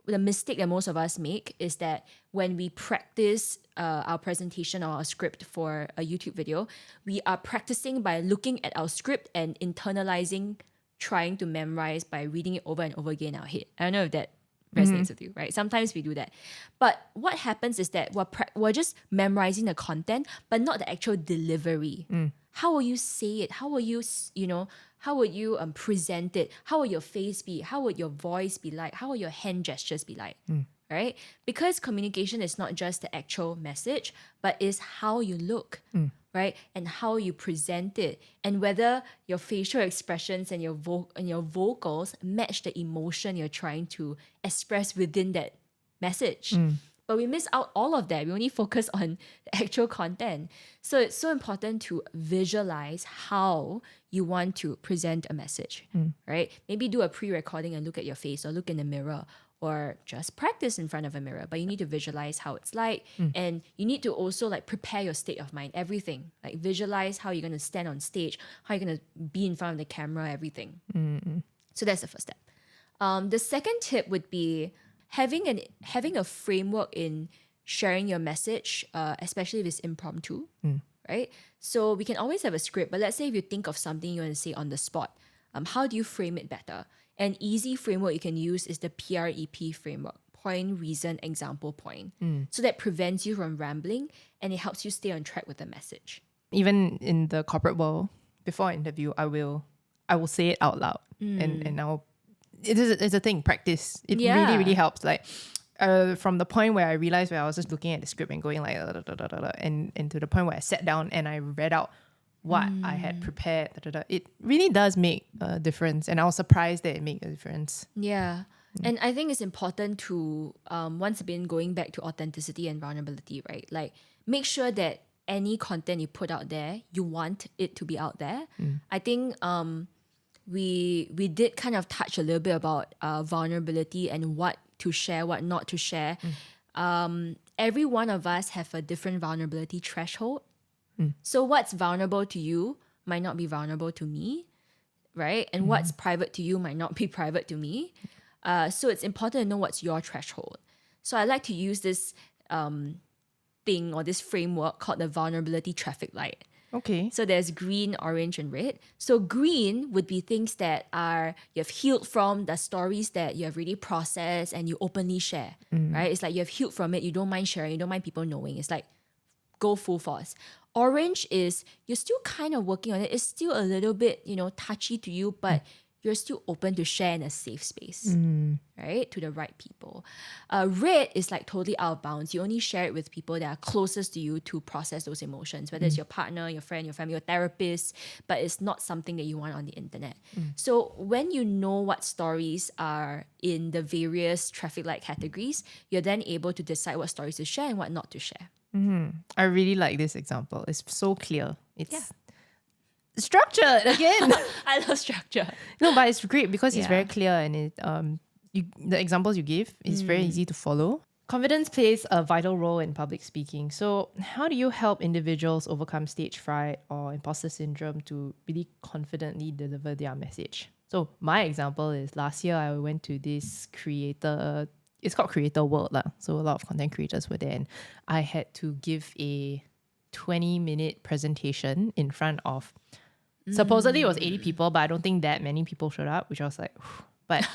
the mistake that most of us make is that when we practice our presentation or our script for a YouTube video, we are practicing by looking at our script and internalizing, trying to memorize by reading it over and over again in our head. I don't know if that resonates with you, right? Sometimes we do that. But what happens is that we're just memorizing the content, but not the actual delivery. How will you say it? How will you, how would you present it? How will your face be? How would your voice be like? How will your hand gestures be like? Right? Because communication is not just the actual message, but is how you look, right? And how you present it, and whether your facial expressions and your vocals match the emotion you're trying to express within that message. But we miss out all of that. We only focus on the actual content. So it's so important to visualize how you want to present a message, right? Maybe do a pre-recording and look at your face or look in the mirror, or just practice in front of a mirror, but you need to visualize how it's like. And you need to also like prepare your state of mind, everything. Like visualize how you're going to stand on stage, how you're going to be in front of the camera, everything. So that's the first step. The second tip would be having a framework in sharing your message, especially if it's impromptu, right? So we can always have a script, but let's say if you think of something you want to say on the spot, how do you frame it better? An easy framework you can use is the PREP framework, point, reason, example, point. So that prevents you from rambling and it helps you stay on track with the message. Even in the corporate world, before I interview, I will say it out loud, and it's a thing, practice. It really, really helps. Like from the point where I realized where I was just looking at the script and going like and to the point where I sat down and I read out what I had prepared, it really does make a difference. And I was surprised that it made a difference. Yeah. And I think it's important to, once again, going back to authenticity and vulnerability, right? Like make sure that any content you put out there, you want it to be out there. I think we did kind of touch a little bit about vulnerability and what to share, what not to share. Every one of us have a different vulnerability threshold. So what's vulnerable to you might not be vulnerable to me, right? And what's private to you might not be private to me. So it's important to know what's your threshold. So I like to use this thing or this framework called the vulnerability traffic light. Okay. So there's green, orange, and red. So green would be things that you've healed from, the stories that you have really processed and you openly share, right? It's like you have healed from it, you don't mind sharing, you don't mind people knowing. It's like go full force. Orange is you're still kind of working on it. It's still a little bit, touchy to you, but you're still open to share in a safe space, right? To the right people. Red is like totally out of bounds. You only share it with people that are closest to you to process those emotions, whether it's your partner, your friend, your family, your therapist, but it's not something that you want on the internet. So when you know what stories are in the various traffic light categories, you're then able to decide what stories to share and what not to share. I really like this example. It's so clear. It's structured again. I love structure. No, but it's great because it's very clear and it the examples you give is very easy to follow. Confidence plays a vital role in public speaking. So how do you help individuals overcome stage fright or imposter syndrome to really confidently deliver their message? So my example is last year I went to this it's called Creator World. So a lot of content creators were there and I had to give a 20-minute presentation in front of supposedly it was 80 people, but I don't think that many people showed up, which I was like, whew. But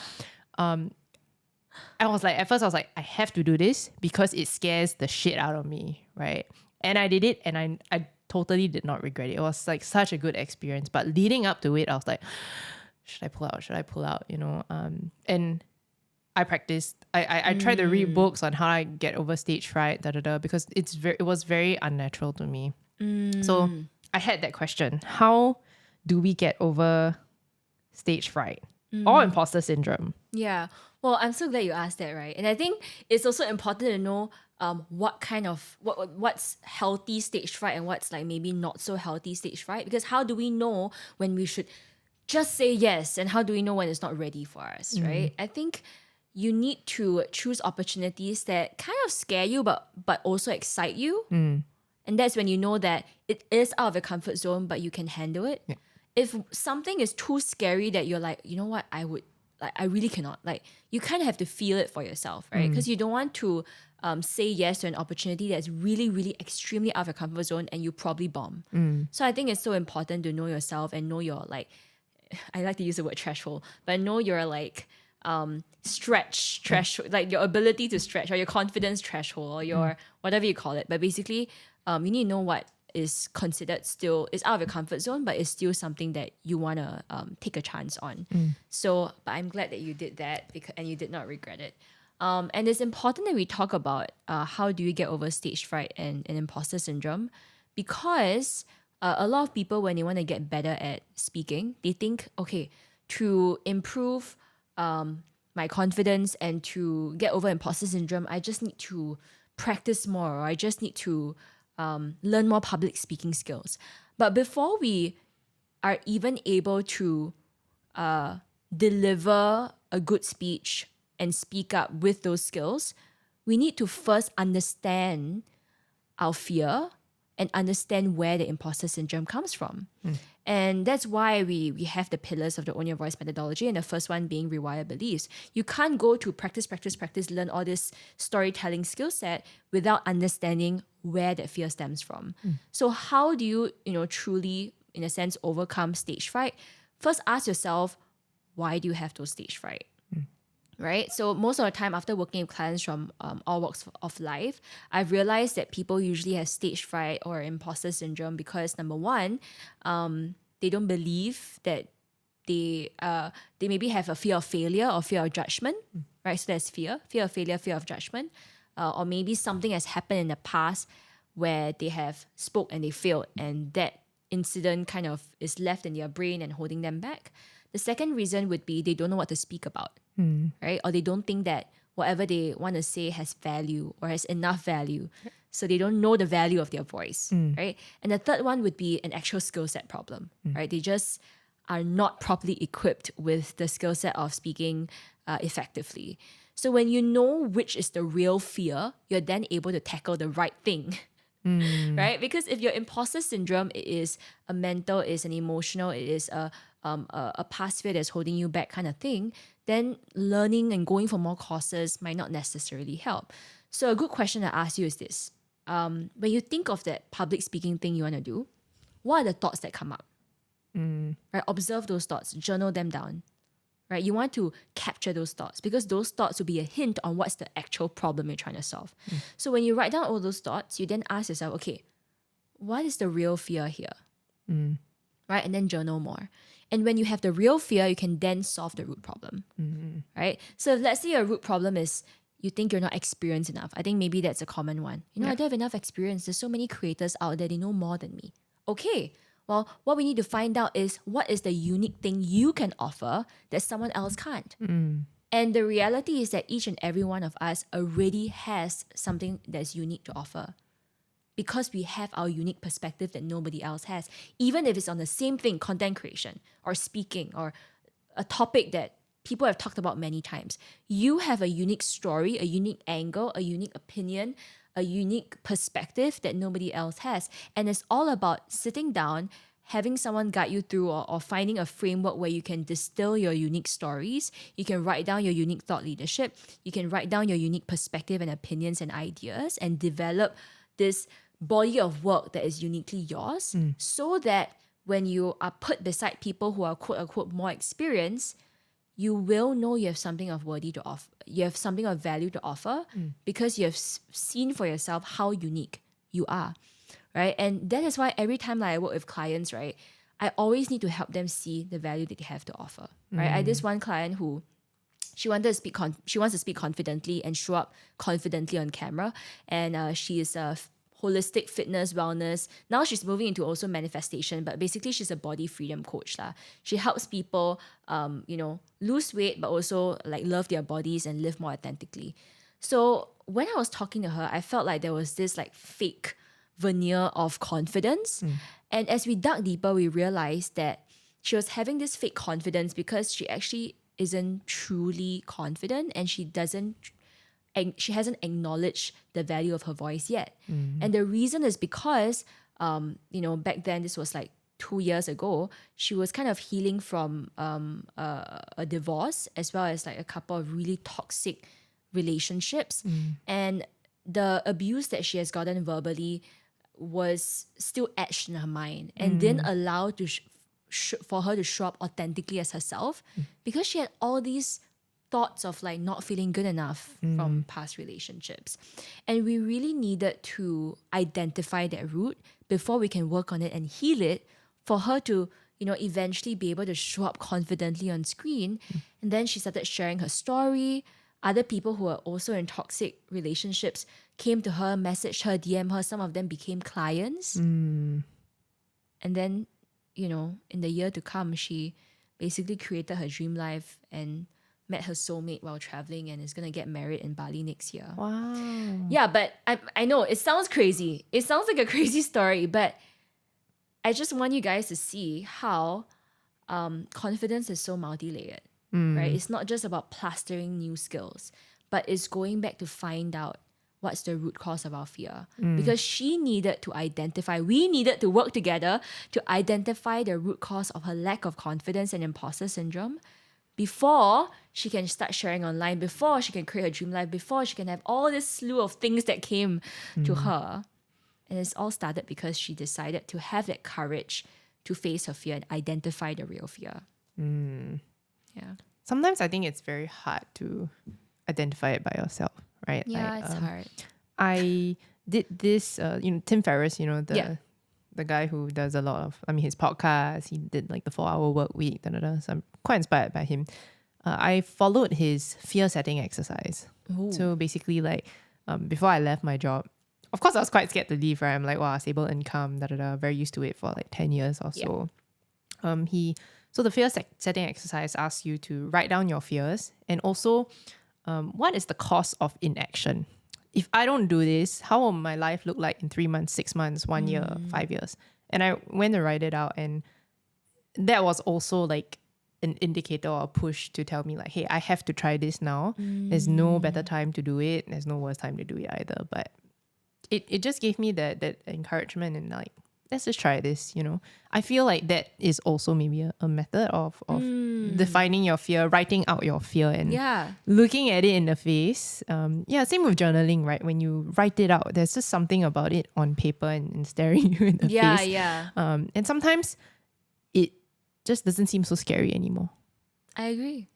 I was like, at first I was like, I have to do this because it scares the shit out of me, right? And I did it and I totally did not regret it. It was like such a good experience. But leading up to it, I was like, should I pull out? Should I pull out? And I practiced. I tried to read books on how I get over stage fright, because it was very unnatural to me. So I had that question: how do we get over stage fright or imposter syndrome? Yeah. Well, I'm so glad you asked that, right? And I think it's also important to know what's healthy stage fright and what's like maybe not so healthy stage fright. Because how do we know when we should just say yes, and how do we know when it's not ready for us, right? I think you need to choose opportunities that kind of scare you but also excite you. And that's when you know that it is out of your comfort zone, but you can handle it. Yeah. If something is too scary that you're like, you know what, I really cannot. Like, you kind of have to feel it for yourself, right? Because you don't want to say yes to an opportunity that's really, really extremely out of your comfort zone and you probably bomb. So I think it's so important to know yourself and know your, like, I like to use the word threshold, but know your like stretch threshold, like your ability to stretch or your confidence threshold or your whatever you call it. But basically, you need to know what is considered still is out of your comfort zone, but it's still something that you want to take a chance on. So, but I'm glad that you did that and you did not regret it. And it's important that we talk about how do you get over stage fright and imposter syndrome, because a lot of people, when they want to get better at speaking, they think, okay, to improve my confidence and to get over imposter syndrome, I just need to practice more, or I just need to learn more public speaking skills. But before we are even able to deliver a good speech and speak up with those skills, we need to first understand our fear and understand where the imposter syndrome comes from. And that's why we have the pillars of the Own Your Voice methodology, and the first one being rewire beliefs. You can't go to practice, learn all this storytelling skill set without understanding where that fear stems from. So how do you, truly, in a sense, overcome stage fright? First, ask yourself, why do you have those stage fright? Right? So most of the time after working with clients from all walks of life, I've realized that people usually have stage fright or imposter syndrome because, number one, they don't believe that they maybe have a fear of failure or fear of judgment, right? So there's fear of failure, fear of judgment, or maybe something has happened in the past where they have spoke and they failed, and that incident kind of is left in their brain and holding them back. The second reason would be they don't know what to speak about, right? Or they don't think that whatever they want to say has value or has enough value. So they don't know the value of their voice, right? And the third one would be an actual skill set problem, right? They just are not properly equipped with the skill set of speaking effectively. So when you know which is the real fear, you're then able to tackle the right thing. Right? Because if your imposter syndrome is a mental, is an emotional, it is a past fear that's holding you back kind of thing, then learning and going for more courses might not necessarily help. So a good question to ask you is this. When you think of that public speaking thing you want to do, what are the thoughts that come up? Right? Observe those thoughts, journal them down. Right? You want to capture those thoughts because those thoughts will be a hint on what's the actual problem you're trying to solve. So when you write down all those thoughts, you then ask yourself, okay, what is the real fear here? Right? And then journal more. And when you have the real fear, you can then solve the root problem. Right? So if, let's say your root problem is you think you're not experienced enough. I think maybe that's a common one. I don't have enough experience. There's so many creators out there, they know more than me. Okay. Well, what we need to find out is what is the unique thing you can offer that someone else can't. And the reality is that each and every one of us already has something that's unique to offer because we have our unique perspective that nobody else has. Even if it's on the same thing, content creation or speaking or a topic that people have talked about many times, you have a unique story, a unique angle, a unique opinion, a unique perspective that nobody else has. And it's all about sitting down, having someone guide you through or finding a framework where you can distill your unique stories. You can write down your unique thought leadership. You can write down your unique perspective and opinions and ideas and develop this body of work that is uniquely yours so that when you are put beside people who are quote unquote more experienced, you will know you have something of worthy to offer. You have something of value to offer because you have seen for yourself how unique you are, right? And that is why every time I work with clients, right, I always need to help them see the value that they have to offer, right? I had this one client who she wanted to speak. She wants to speak confidently and show up confidently on camera, and she is a holistic fitness, wellness. Now she's moving into also manifestation, but basically she's a body freedom coach lah. She helps people, lose weight, but also like love their bodies and live more authentically. So when I was talking to her, I felt like there was this like fake veneer of confidence. And as we dug deeper, we realized that she was having this fake confidence because she actually isn't truly confident and she hasn't acknowledged the value of her voice yet. And the reason is because, back then, this was like 2 years ago, she was kind of healing from a divorce as well as like a couple of really toxic relationships. And the abuse that she has gotten verbally was still etched in her mind and didn't allow for her to show up authentically as herself because she had all these thoughts of like not feeling good enough from past relationships. And we really needed to identify that root before we can work on it and heal it for her to, eventually be able to show up confidently on screen. And then she started sharing her story. Other people who were also in toxic relationships came to her, messaged her, DM her. Some of them became clients. And then, in the year to come, she basically created her dream life and met her soulmate while traveling and is going to get married in Bali next year. Wow. Yeah, but I know it sounds crazy. It sounds like a crazy story, but I just want you guys to see how confidence is so multi-layered. right? It's not just about plastering new skills, but it's going back to find out what's the root cause of our fear. Because she needed to identify, we needed to work together to identify the root cause of her lack of confidence and imposter syndrome before she can start sharing online, before she can create her dream life, before she can have all this slew of things that came to her. And it's all started because she decided to have that courage to face her fear and identify the real fear. Yeah. Sometimes I think it's very hard to identify it by yourself, right? Yeah, it's hard. I did this, Tim Ferriss, the guy who does a lot of, his podcast, he did like the 4-hour work week, so I'm quite inspired by him. I followed his fear setting exercise. Ooh. So basically before I left my job, of course I was quite scared to leave, right? I'm like, wow, stable income, very used to it for like 10 years or so. So the fear setting exercise asks you to write down your fears and also what is the cost of inaction? If I don't do this, how will my life look like in 3 months, 6 months, 1 year, 5 years? And I went to write it out, and that was also like an indicator or a push to tell me like, hey, I have to try this now. There's no better time to do it. There's no worse time to do it either. But it just gave me that encouragement and like, let's just try this, I feel like that is also maybe a method of defining your fear, writing out your fear and looking at it in the face. Same with journaling, right? When you write it out, there's just something about it on paper and staring you in the face. And sometimes it just doesn't seem so scary anymore. I agree.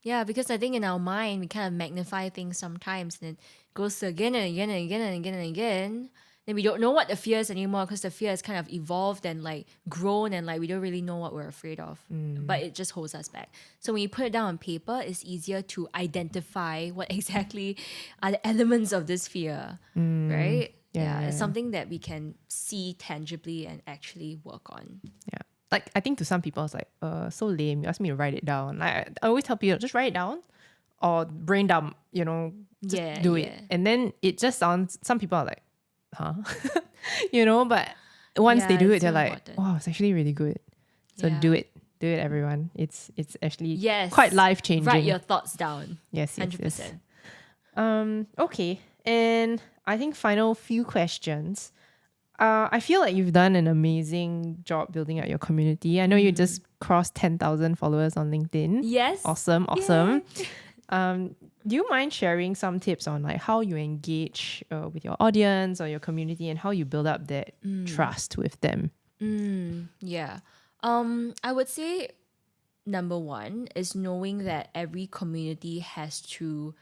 Yeah, because I think in our mind, we kind of magnify things sometimes and it goes to again and again and again and again and again. Then we don't know what the fear is anymore because the fear has kind of evolved and like grown and like we don't really know what we're afraid of. But it just holds us back. So when you put it down on paper, it's easier to identify what exactly are the elements of this fear, right? It's something that we can see tangibly and actually work on. Yeah. Like, I think to some people, it's like, so lame. You ask me to write it down. Like, I always tell people, just write it down or brain dump, just do it. And then it just sounds, some people are like, huh? But once they do it, they're like, wow, it's actually really good. So do it, everyone. It's actually quite life-changing. Write your thoughts down. Yes, 100%. Yes. Okay. And I think final few questions. I feel like you've done an amazing job building out your community. I know you just crossed 10,000 followers on LinkedIn. Yes. Awesome. Do you mind sharing some tips on like how you engage with your audience or your community and how you build up that trust with them? I would say number one is knowing that every community has to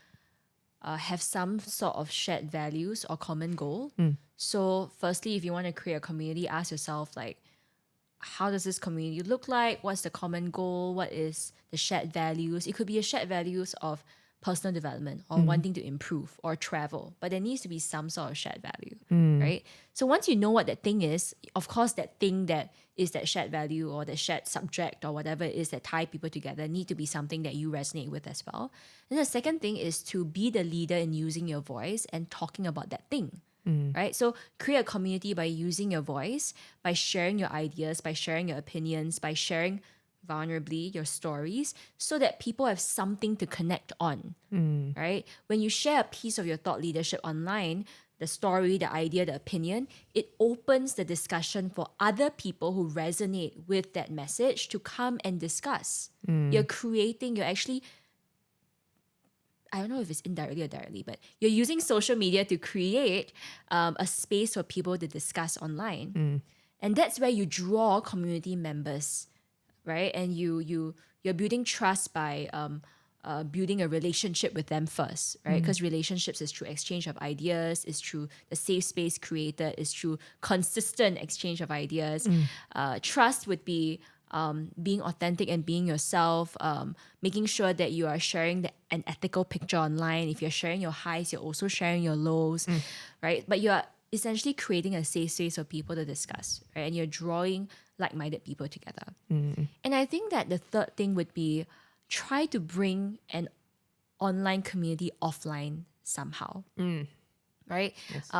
have some sort of shared values or common goal. So firstly, if you want to create a community, ask yourself like, how does this community look like? What's the common goal? What is the shared values? It could be a shared values of personal development or wanting to improve or travel, but there needs to be some sort of shared value, right? So once you know what that thing is, of course, that thing that is that shared value or the shared subject or whatever it is that tie people together need to be something that you resonate with as well. And the second thing is to be the leader in using your voice and talking about that thing. Right? So create a community by using your voice, by sharing your ideas, by sharing your opinions, by sharing vulnerably your stories so that people have something to connect on, right? When you share a piece of your thought leadership online, the story, the idea, the opinion, it opens the discussion for other people who resonate with that message to come and discuss. You're actually, I don't know if it's indirectly or directly, but you're using social media to create a space for people to discuss online. And that's where you draw community members, right? And you're building trust by building a relationship with them first, right? Because relationships is through exchange of ideas, is through the safe space created, is through consistent exchange of ideas. Trust would be being authentic and being yourself, making sure that you are sharing an ethical picture online. If you're sharing your highs, you're also sharing your lows, right? But you are essentially creating a safe space for people to discuss, right? And you're drawing like-minded people together. And I think that the third thing would be try to bring an online community offline somehow, right? Yes.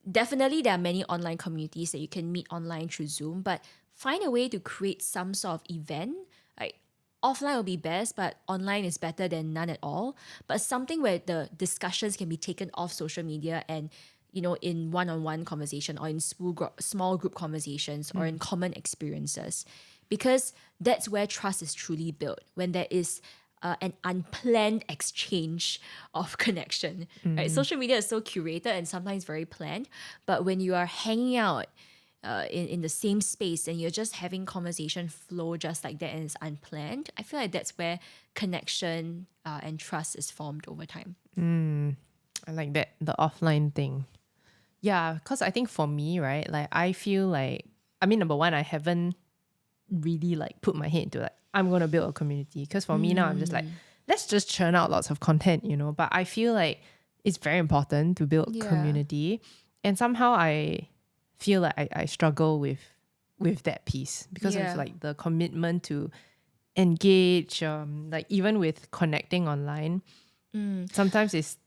Definitely there are many online communities that you can meet online through Zoom, but find a way to create some sort of event. Like offline will be best, but online is better than none at all. But something where the discussions can be taken off social media and, in one-on-one conversation or in small group conversations or in common experiences. Because that's where trust is truly built, when there is an unplanned exchange of connection. Right? Social media is so curated and sometimes very planned, but when you are hanging out in the same space and you're just having conversation flow just like that and it's unplanned, I feel like that's where connection and trust is formed over time. I like that, the offline thing. Yeah, because I think for me, right, like I feel like, I mean, number one, I haven't really like put my head into like, I'm going to build a community. Because for me now, I'm just like, let's just churn out lots of content, But I feel like it's very important to build community. And somehow I feel like I struggle with that piece because of like the commitment to engage, like even with connecting online, sometimes it's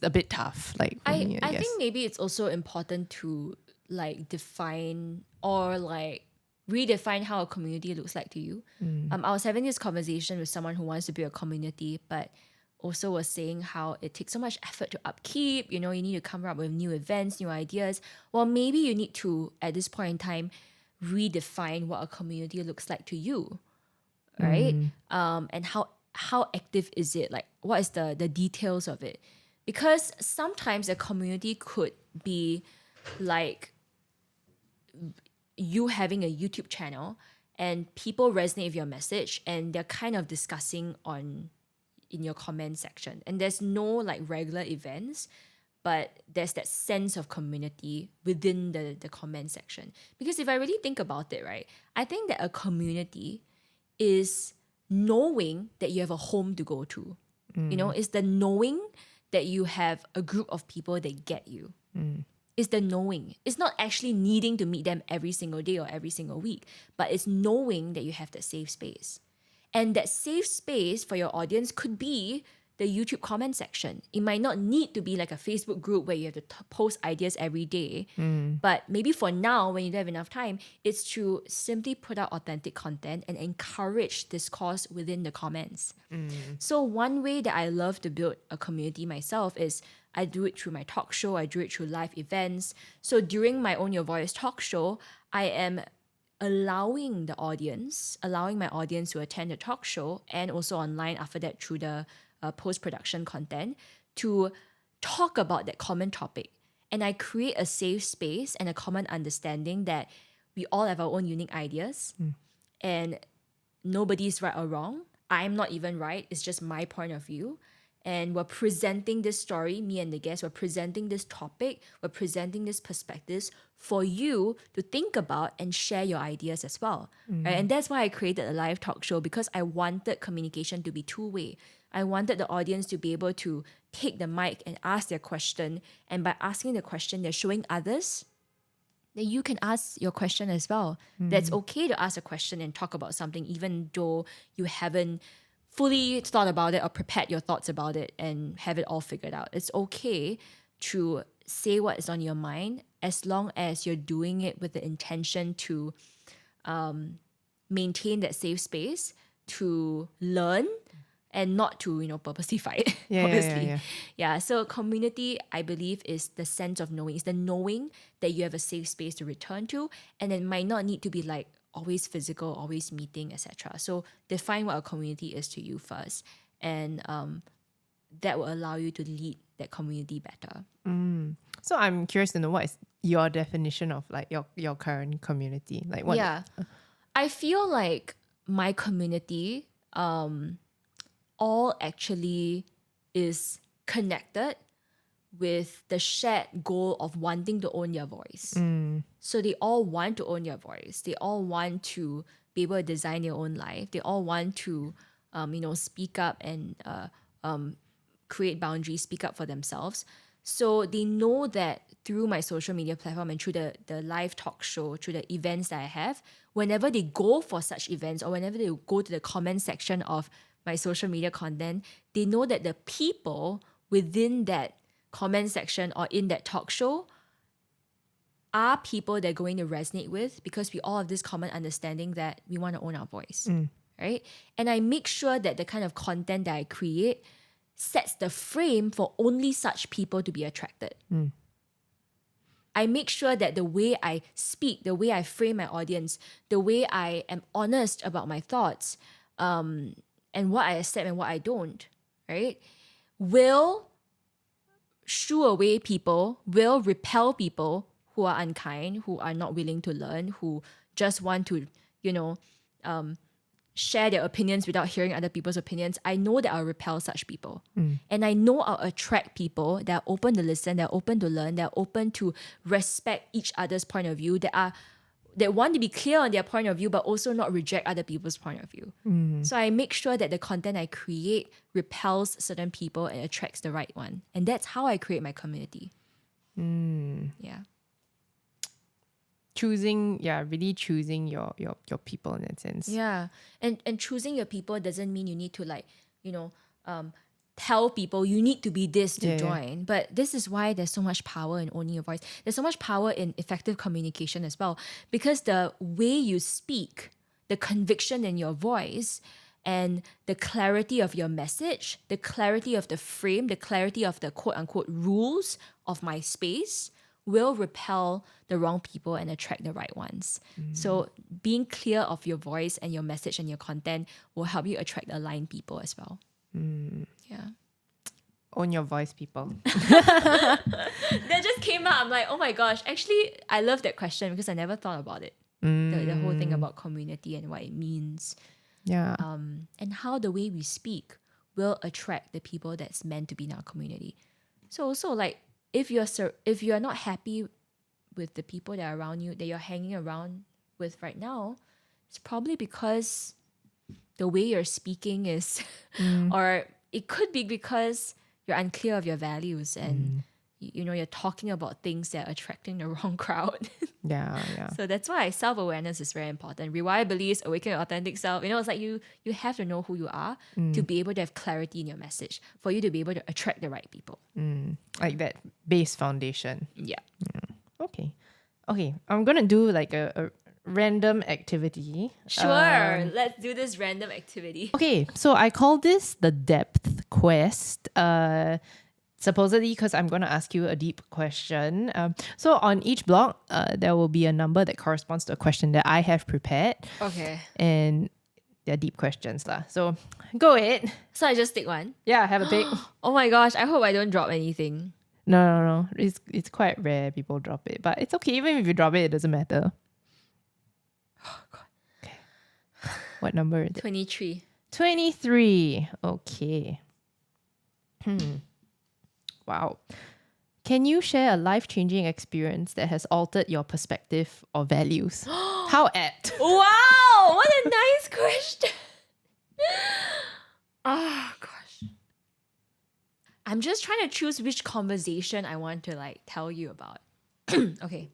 a bit tough. Like for me, I guess. think maybe it's also important to like define or like redefine how a community looks like to you. I was having this conversation with someone who wants to build a community, but also was saying how it takes so much effort to upkeep. You need to come up with new events, new ideas. Well, maybe you need to, at this point in time, redefine what a community looks like to you, right? And how active is it? Like, what is the details of it? Because sometimes a community could be like you having a YouTube channel and people resonate with your message and they're kind of discussing in your comment section. And there's no like regular events, but there's that sense of community within the comment section. Because if I really think about it, right, I think that a community is knowing that you have a home to go to. It's the knowing that you have a group of people that get you. It's the knowing. It's not actually needing to meet them every single day or every single week, but it's knowing that you have that safe space. And that safe space for your audience could be the YouTube comment section. It might not need to be like a Facebook group where you have to post ideas every day. But maybe for now, when you don't have enough time, it's to simply put out authentic content and encourage discourse within the comments. So one way that I love to build a community myself is I do it through my talk show. I do it through live events. So during my Own Your Voice talk show, I am allowing my audience to attend the talk show and also online after that through the post-production content to talk about that common topic. And I create a safe space and a common understanding that we all have our own unique ideas and nobody's right or wrong. I'm not even right. It's just my point of view. And we're presenting this story, me and the guests, we're presenting this topic, we're presenting this perspectives for you to think about and share your ideas as well. Right? And that's why I created a live talk show, because I wanted communication to be two-way. I wanted the audience to be able to take the mic and ask their question. And by asking the question, they're showing others that you can ask your question as well. That's okay to ask a question and talk about something, even though you haven't fully thought about it or prepared your thoughts about it and have it all figured out. It's okay to say what is on your mind as long as you're doing it with the intention to maintain that safe space, to learn and not to, purposely fight, obviously. Yeah, so community, I believe, is the sense of knowing. It's the knowing that you have a safe space to return to, and it might not need to be like always physical, always meeting, etc. So define what a community is to you first, and that will allow you to lead that community better. So I'm curious to know, what is your definition of like your current community? Like what? Yeah, I feel like my community all actually is connected with the shared goal of wanting to own your voice. So they all want to own your voice. They all want to be able to design their own life. They all want to, speak up and create boundaries, speak up for themselves. So they know that through my social media platform and through the live talk show, through the events that I have, whenever they go for such events or whenever they go to the comment section of my social media content, they know that the people within that comment section or in that talk show are people they're going to resonate with, because we all have this common understanding that we want to own our voice. right? And I make sure that the kind of content that I create sets the frame for only such people to be attracted. I make sure that the way I speak, the way I frame my audience, the way I am honest about my thoughts, and what I accept and what I don't, right, will shoo away people, will repel people who are unkind, who are not willing to learn, who just want to, share their opinions without hearing other people's opinions. I know that I'll repel such people. And I know I'll attract people that are open to listen, that are open to learn, that are open to respect each other's point of view, that want to be clear on their point of view, but also not reject other people's point of view. So I make sure that the content I create repels certain people and attracts the right one. And that's how I create my community. Yeah. Really choosing your people in that sense. Yeah. And choosing your people doesn't mean you need to tell people you need to be this to join. But this is why there's so much power in owning your voice. There's so much power in effective communication as well. Because the way you speak, the conviction in your voice, and the clarity of your message, the clarity of the frame, the clarity of the quote unquote rules of my space will repel the wrong people and attract the right ones. So being clear of your voice and your message and your content will help you attract aligned people as well. Yeah. Own your voice, people. That just came out. I'm like, oh my gosh. Actually, I love that question because I never thought about it. The whole thing about community and what it means. Yeah. And how the way we speak will attract the people that's meant to be in our community. So also like, if you're not happy with the people that are around you, that you're hanging around with right now, it's probably because the way you're speaking is, or it could be because you're unclear of your values and you're talking about things that are attracting the wrong crowd. Yeah. So that's why self-awareness is very important. Rewire beliefs, awaken your authentic self. It's like you have to know who you are to be able to have clarity in your message, for you to be able to attract the right people. Like that base foundation. Yeah. Okay. I'm gonna do like a random activity. Sure. Let's do this random activity. Okay, so I call this the depth quest. Supposedly, because I'm going to ask you a deep question. So on each block, there will be a number that corresponds to a question that I have prepared. Okay. And they're deep questions lah. So go ahead. So I just take one? Yeah, have a pick. Oh my gosh, I hope I don't drop anything. No. It's quite rare people drop it. But it's okay. Even if you drop it, it doesn't matter. Oh God. Okay. What number is it? 23. 23. Okay. Wow. Can you share a life-changing experience that has altered your perspective or values? How apt. Wow, what a nice question. Oh gosh. I'm just trying to choose which conversation I want to tell you about. Okay.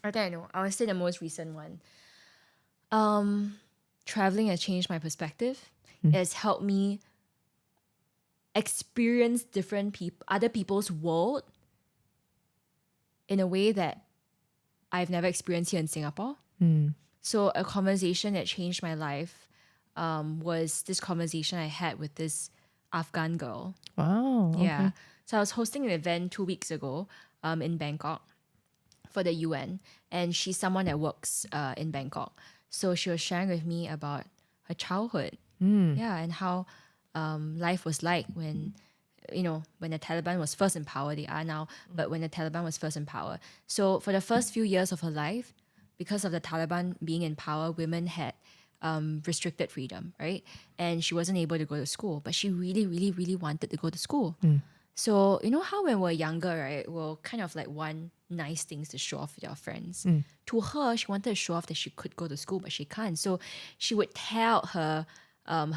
I think I know. I will say the most recent one. Traveling has changed my perspective. It has helped me experience different other people's world in a way that I've never experienced here in Singapore. So a conversation that changed my life was this conversation I had with this Afghan girl. Wow. Okay. Yeah. So I was hosting an event 2 weeks ago in Bangkok for the UN, and she's someone that works in Bangkok. So she was sharing with me about her childhood. Yeah, and how life was like when the Taliban was first in power. They are now, but when the Taliban was first in power. So for the first few years of her life, because of the Taliban being in power, women had restricted freedom, right? And she wasn't able to go to school, but she really, really, really wanted to go to school. So you know how when we're younger, right, we'll kind of want nice things to show off with our friends. To her, she wanted to show off that she could go to school, but she can't. So she would tear out her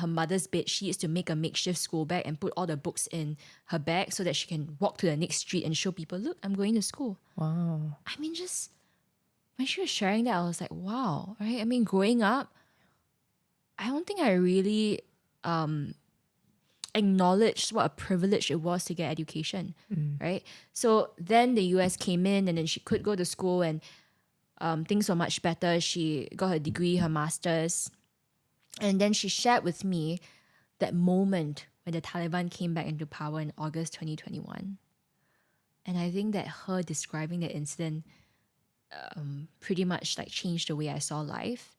mother's bed sheets to make a makeshift school bag and put all the books in her bag so that she can walk to the next street and show people, look, I'm going to school. Wow. I mean, just when she was sharing that, I was like, wow, right? I mean, growing up, I don't think I really acknowledged what a privilege it was to get education, right? So then the US came in and then she could go to school and things were much better. She got her degree, her master's. And then she shared with me that moment when the Taliban came back into power in August 2021. And I think that her describing that incident pretty much like changed the way I saw life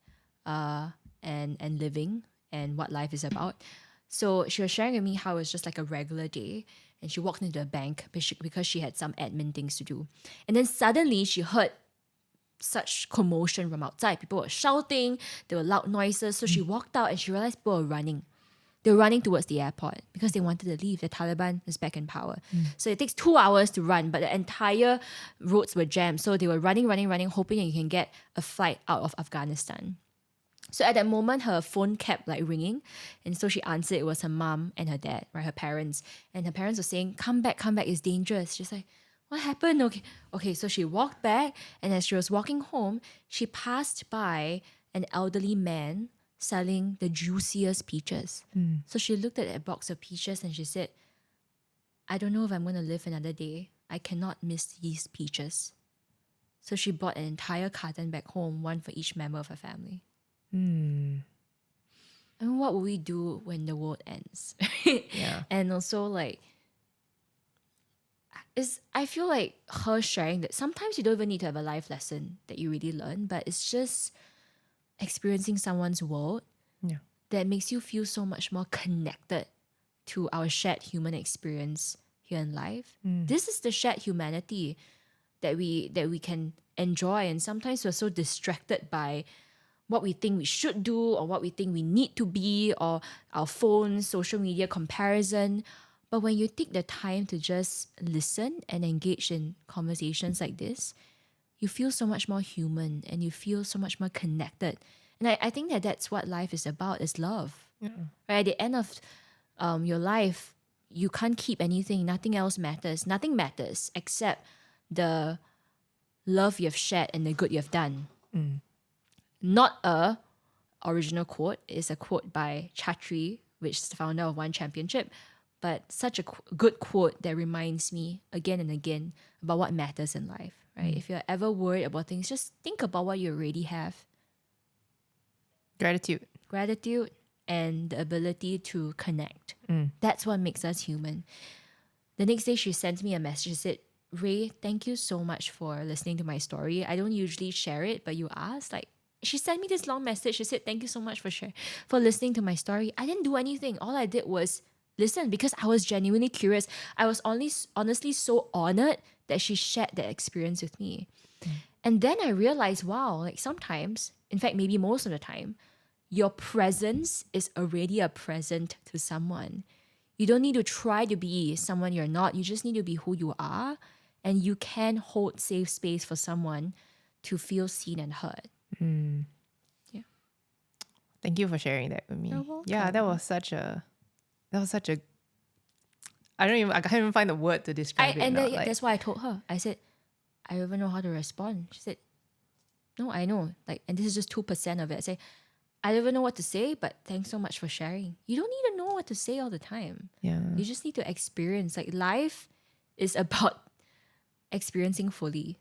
and living and what life is about. So she was sharing with me how it was just like a regular day. And she walked into the bank because she had some admin things to do. And then suddenly she heard such commotion from outside. People were shouting, there were loud noises. So she walked out and she realized people were running. They were running towards the airport because they wanted to leave. The Taliban is back in power. So it takes 2 hours to run, but the entire roads were jammed. So they were running, hoping that you can get a flight out of Afghanistan. So at that moment, her phone kept like ringing. And so she answered. It was her mom and her dad, right? Her parents. And her parents were saying, come back, it's dangerous. She's like, what happened? Okay. So she walked back. And as she was walking home, she passed by an elderly man selling the juiciest peaches. So she looked at a box of peaches and she said, I don't know if I'm going to live another day. I cannot miss these peaches. So she bought an entire carton back home, one for each member of her family. And what will we do when the world ends? Yeah. And also like, I feel like her sharing that sometimes you don't even need to have a life lesson that you really learn, but it's just experiencing someone's world that makes you feel so much more connected to our shared human experience here in life. This is the shared humanity that we can enjoy, and sometimes we're so distracted by what we think we should do or what we think we need to be or our phones, social media comparison. But when you take the time to just listen and engage in conversations like this, you feel so much more human and you feel so much more connected. And I think that that's what life is about, is love. Right? At the end of your life, you can't keep anything. Nothing else matters. Nothing matters except the love you've shared and the good you've done. Not a original quote. It's a quote by Chatri, which is the founder of One Championship. But such a good quote that reminds me again and again about what matters in life, right? If you're ever worried about things, just think about what you already have. Gratitude and the ability to connect. That's what makes us human. The next day, she sent me a message. She said, Rae, thank you so much for listening to my story. I don't usually share it, but you asked. Like, she sent me this long message. She said, thank you so much for listening to my story. I didn't do anything. All I did was listen because I was genuinely curious. I was honestly so honored that she shared that experience with me. And then I realized, wow, like sometimes, in fact, maybe most of the time, your presence is already a present to someone. You don't need to try to be someone you're not. You just need to be who you are. And you can hold safe space for someone to feel seen and heard. Yeah. Thank you for sharing that with me. You're welcome. Yeah, that was such a I can't even find the word to describe it. That's why I told her. I said, I don't even know how to respond. She said, no, I know. Like, and this is just 2% of it. I say, I don't even know what to say, but thanks so much for sharing. You don't need to know what to say all the time. Yeah. You just need to experience. Like, life is about experiencing fully.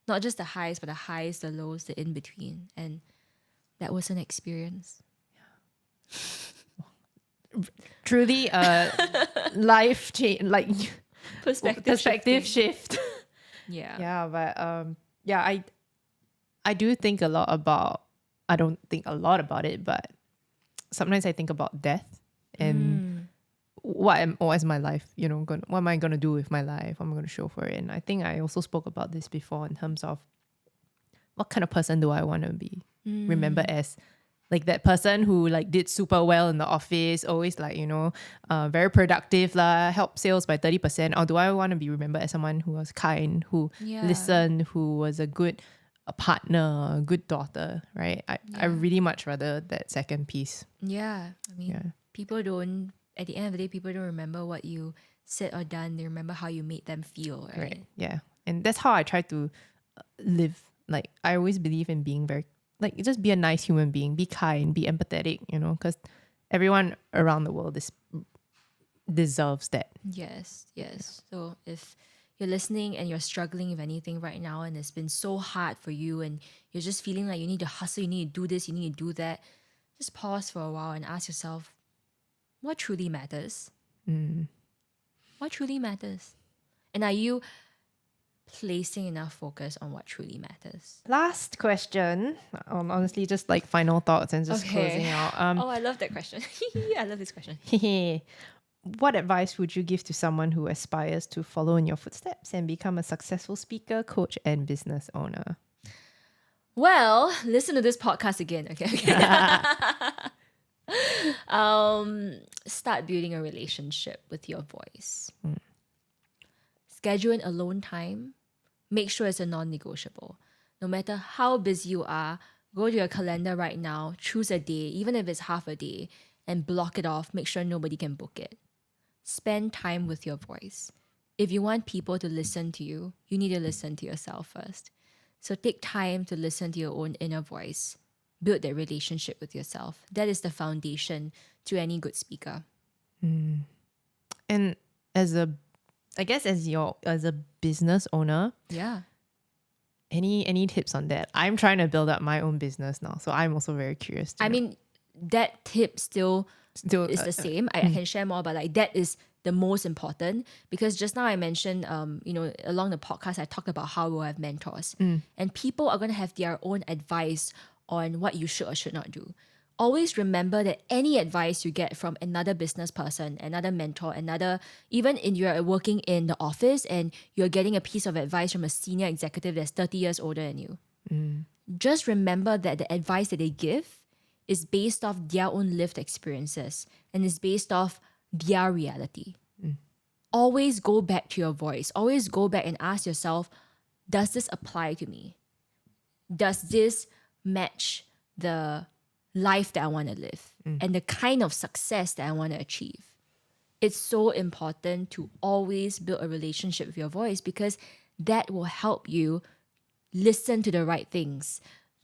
Not just the highs, but the highs, the lows, the in between. And that was an experience. Truly life change, like perspective shift. Yeah. But I do think a lot about, I don't think a lot about it, but sometimes I think about death and what is my life, what am I going to do with my life? What am I going to show for it? And I think I also spoke about this before in terms of what kind of person do I want to be remembered as. Like that person who like did super well in the office, always like, very productive, helped sales by 30%. Or do I want to be remembered as someone who was kind, who listened, who was a good partner, a good daughter, right? I really much rather that second piece. Yeah. I mean, people don't, at the end of the day, people don't remember what you said or done. They remember how you made them feel, right? Yeah. And that's how I try to live. Like, I always believe in being very, like, just be a nice human being, be kind, be empathetic, because everyone around the world deserves that. Yes. So if you're listening and you're struggling with anything right now and it's been so hard for you and you're just feeling like you need to hustle, you need to do this, you need to do that, just pause for a while and ask yourself, what truly matters? What truly matters? And are you placing enough focus on what truly matters? Last question. Honestly, just like final thoughts and just closing out. Oh, I love that question. I love this question. What advice would you give to someone who aspires to follow in your footsteps and become a successful speaker, coach, and business owner? Well, listen to this podcast again. Okay. Start building a relationship with your voice. Schedule an alone time. Make sure it's a non-negotiable. No matter how busy you are, go to your calendar right now, choose a day, even if it's half a day, and block it off. Make sure nobody can book it. Spend time with your voice. If you want people to listen to you, you need to listen to yourself first. So take time to listen to your own inner voice. Build that relationship with yourself. That is the foundation to any good speaker. And as a business owner, any tips on that? I'm trying to build up my own business now, so I'm also very curious. I mean, that tip still is the same. I can share more, but like that is the most important, because just now I mentioned, along the podcast, I talked about how we'll have mentors, and people are going to have their own advice on what you should or should not do. Always remember that any advice you get from another business person, another mentor, even in you're working in the office and you're getting a piece of advice from a senior executive that's 30 years older than you, just remember that the advice that they give is based off their own lived experiences and is based off their reality. Always go back to your voice. Always go back and ask yourself, does this apply to me? Does this match the life that I want to live and the kind of success that I want to achieve? It's so important to always build a relationship with your voice, because that will help you listen to the right things,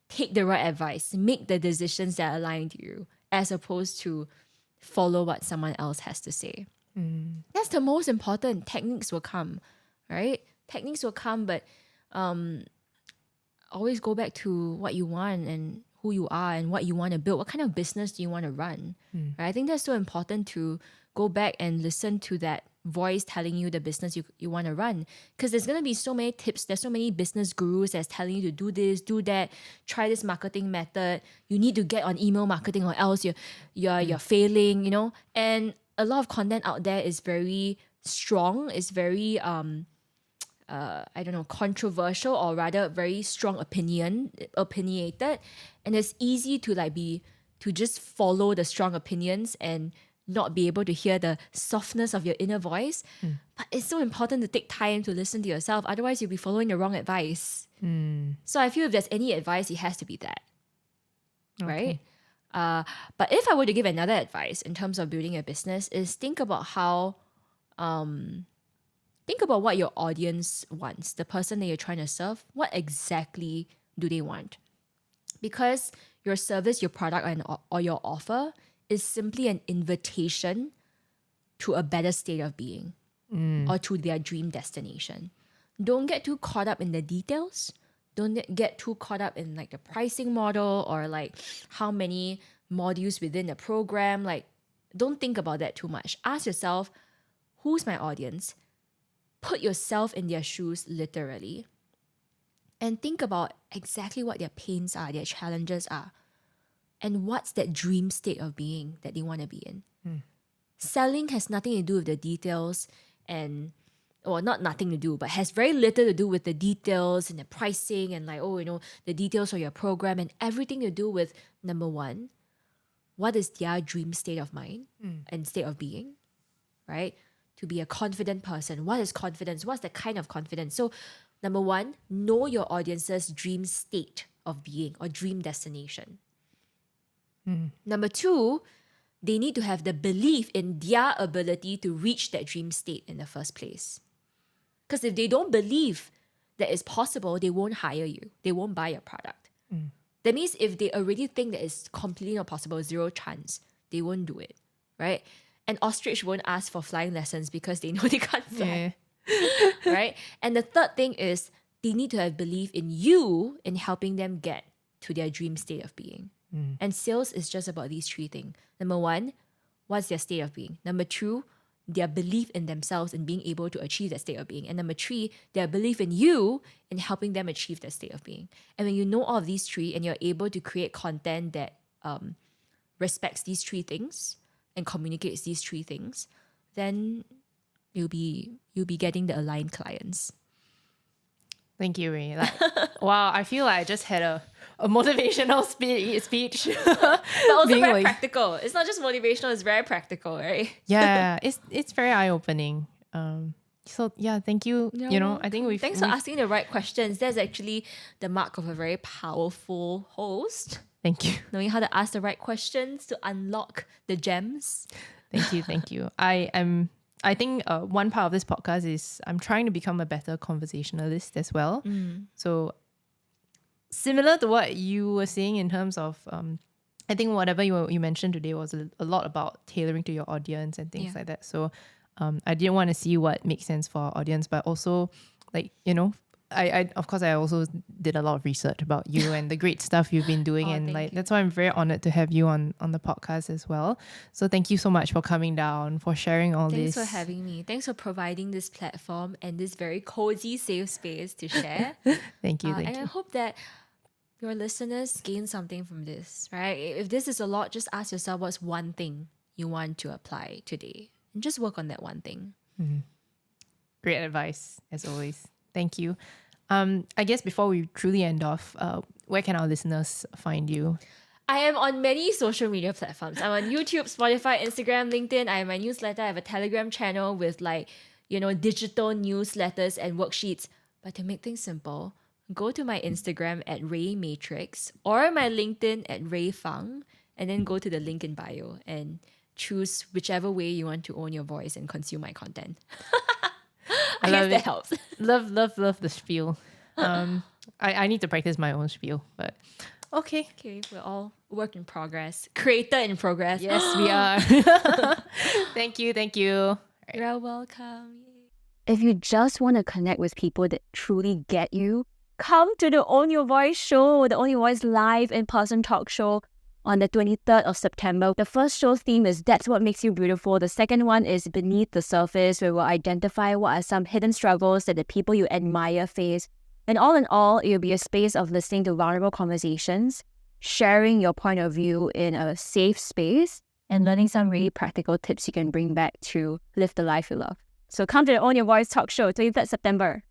take the right advice, make the decisions that align to you, as opposed to follow what someone else has to say. That's the most important. Techniques will come, right? Techniques will come, but always go back to what you want and who you are and what you want to build. What kind of business do you want to run? Right? I think that's so important to go back and listen to that voice telling you the business you want to run. Because there's going to be so many tips. There's so many business gurus that's telling you to do this, do that, try this marketing method. You need to get on email marketing or else you're failing, And a lot of content out there is very strong. It's very controversial, or rather very strong opinionated, and it's easy to just follow the strong opinions and not be able to hear the softness of your inner voice. But it's so important to take time to listen to yourself, otherwise you'll be following the wrong advice. So I feel if there's any advice, it has to be that. Right? But if I were to give another advice in terms of building a business, is think about what your audience wants, the person that you're trying to serve. What exactly do they want? Because your service, your product, or your offer is simply an invitation to a better state of being or to their dream destination. Don't get too caught up in the details. Don't get too caught up in like the pricing model or like how many modules within the program. Like, don't think about that too much. Ask yourself, who's my audience? Put yourself in their shoes literally. And think about exactly what their pains are, their challenges are. And what's that dream state of being that they want to be in. Selling has nothing to do with the details not nothing to do, but has very little to do with the details and the pricing and the details of your program, and everything to do with, number one, what is their dream state of mind and state of being, right? To be a confident person. What is confidence? What's the kind of confidence? So, number one, know your audience's dream state of being or dream destination. Number two, they need to have the belief in their ability to reach that dream state in the first place. Because if they don't believe that it's possible, they won't hire you. They won't buy your product. That means if they already think that it's completely not possible, zero chance, they won't do it, right? And ostrich won't ask for flying lessons because they know they can't fly, right? And the third thing is they need to have belief in you in helping them get to their dream state of being. And sales is just about these three things. Number one, what's their state of being? Number two, their belief in themselves and being able to achieve that state of being. And number three, their belief in you and helping them achieve that state of being. And when you know all of these three and you're able to create content that respects these three things and communicates these three things, then you'll be getting the aligned clients. Thank you, Rae. Wow, I feel like I just had a motivational speech. But also very practical. It's not just motivational, it's very practical, right? Yeah, it's very eye-opening. So yeah, thank you. I think Thanks for asking the right questions. That's actually the mark of a very powerful host. Thank you. Knowing how to ask the right questions to unlock the gems. Thank you. I think one part of this podcast is I'm trying to become a better conversationalist as well. So similar to what you were saying in terms of, I think whatever you mentioned today was a lot about tailoring to your audience and things like that. So I didn't want to see what makes sense for our audience, but also I of course I also did a lot of research about you and the great stuff you've been doing, and that's why I'm very honored to have you on the podcast as well. So thank you so much for coming down, for sharing all this. Thanks for having me. Thanks for providing this platform and this very cozy, safe space to share. Thank you. I hope that your listeners gain something from this, right? If this is a lot, just ask yourself what's one thing you want to apply today, and just work on that one thing. Great advice, as always. Thank you. I guess before we truly end off, where can our listeners find you? I am on many social media platforms. I'm on YouTube, Spotify, Instagram, LinkedIn. I have my newsletter. I have a Telegram channel with digital newsletters and worksheets. But to make things simple, go to my Instagram at Rae Matrix or my LinkedIn at Rae Fung, and then go to the link in bio and choose whichever way you want to own your voice and consume my content. I guess that helps. Love the spiel. I need to practice my own spiel, but okay. We're all work in progress. Creator in progress. Yes, we are. Thank you. You're welcome. If you just want to connect with people that truly get you, come to the Own Your Voice show, the Own Your Voice live in-person talk show on the 23rd of September. The first show's theme is That's What Makes You Beautiful. The second one is Beneath the Surface, where we'll identify what are some hidden struggles that the people you admire face. And all in all, it'll be a space of listening to vulnerable conversations, sharing your point of view in a safe space, and learning some really practical tips you can bring back to live the life you love. So come to the Own Your Voice talk show, 23rd September.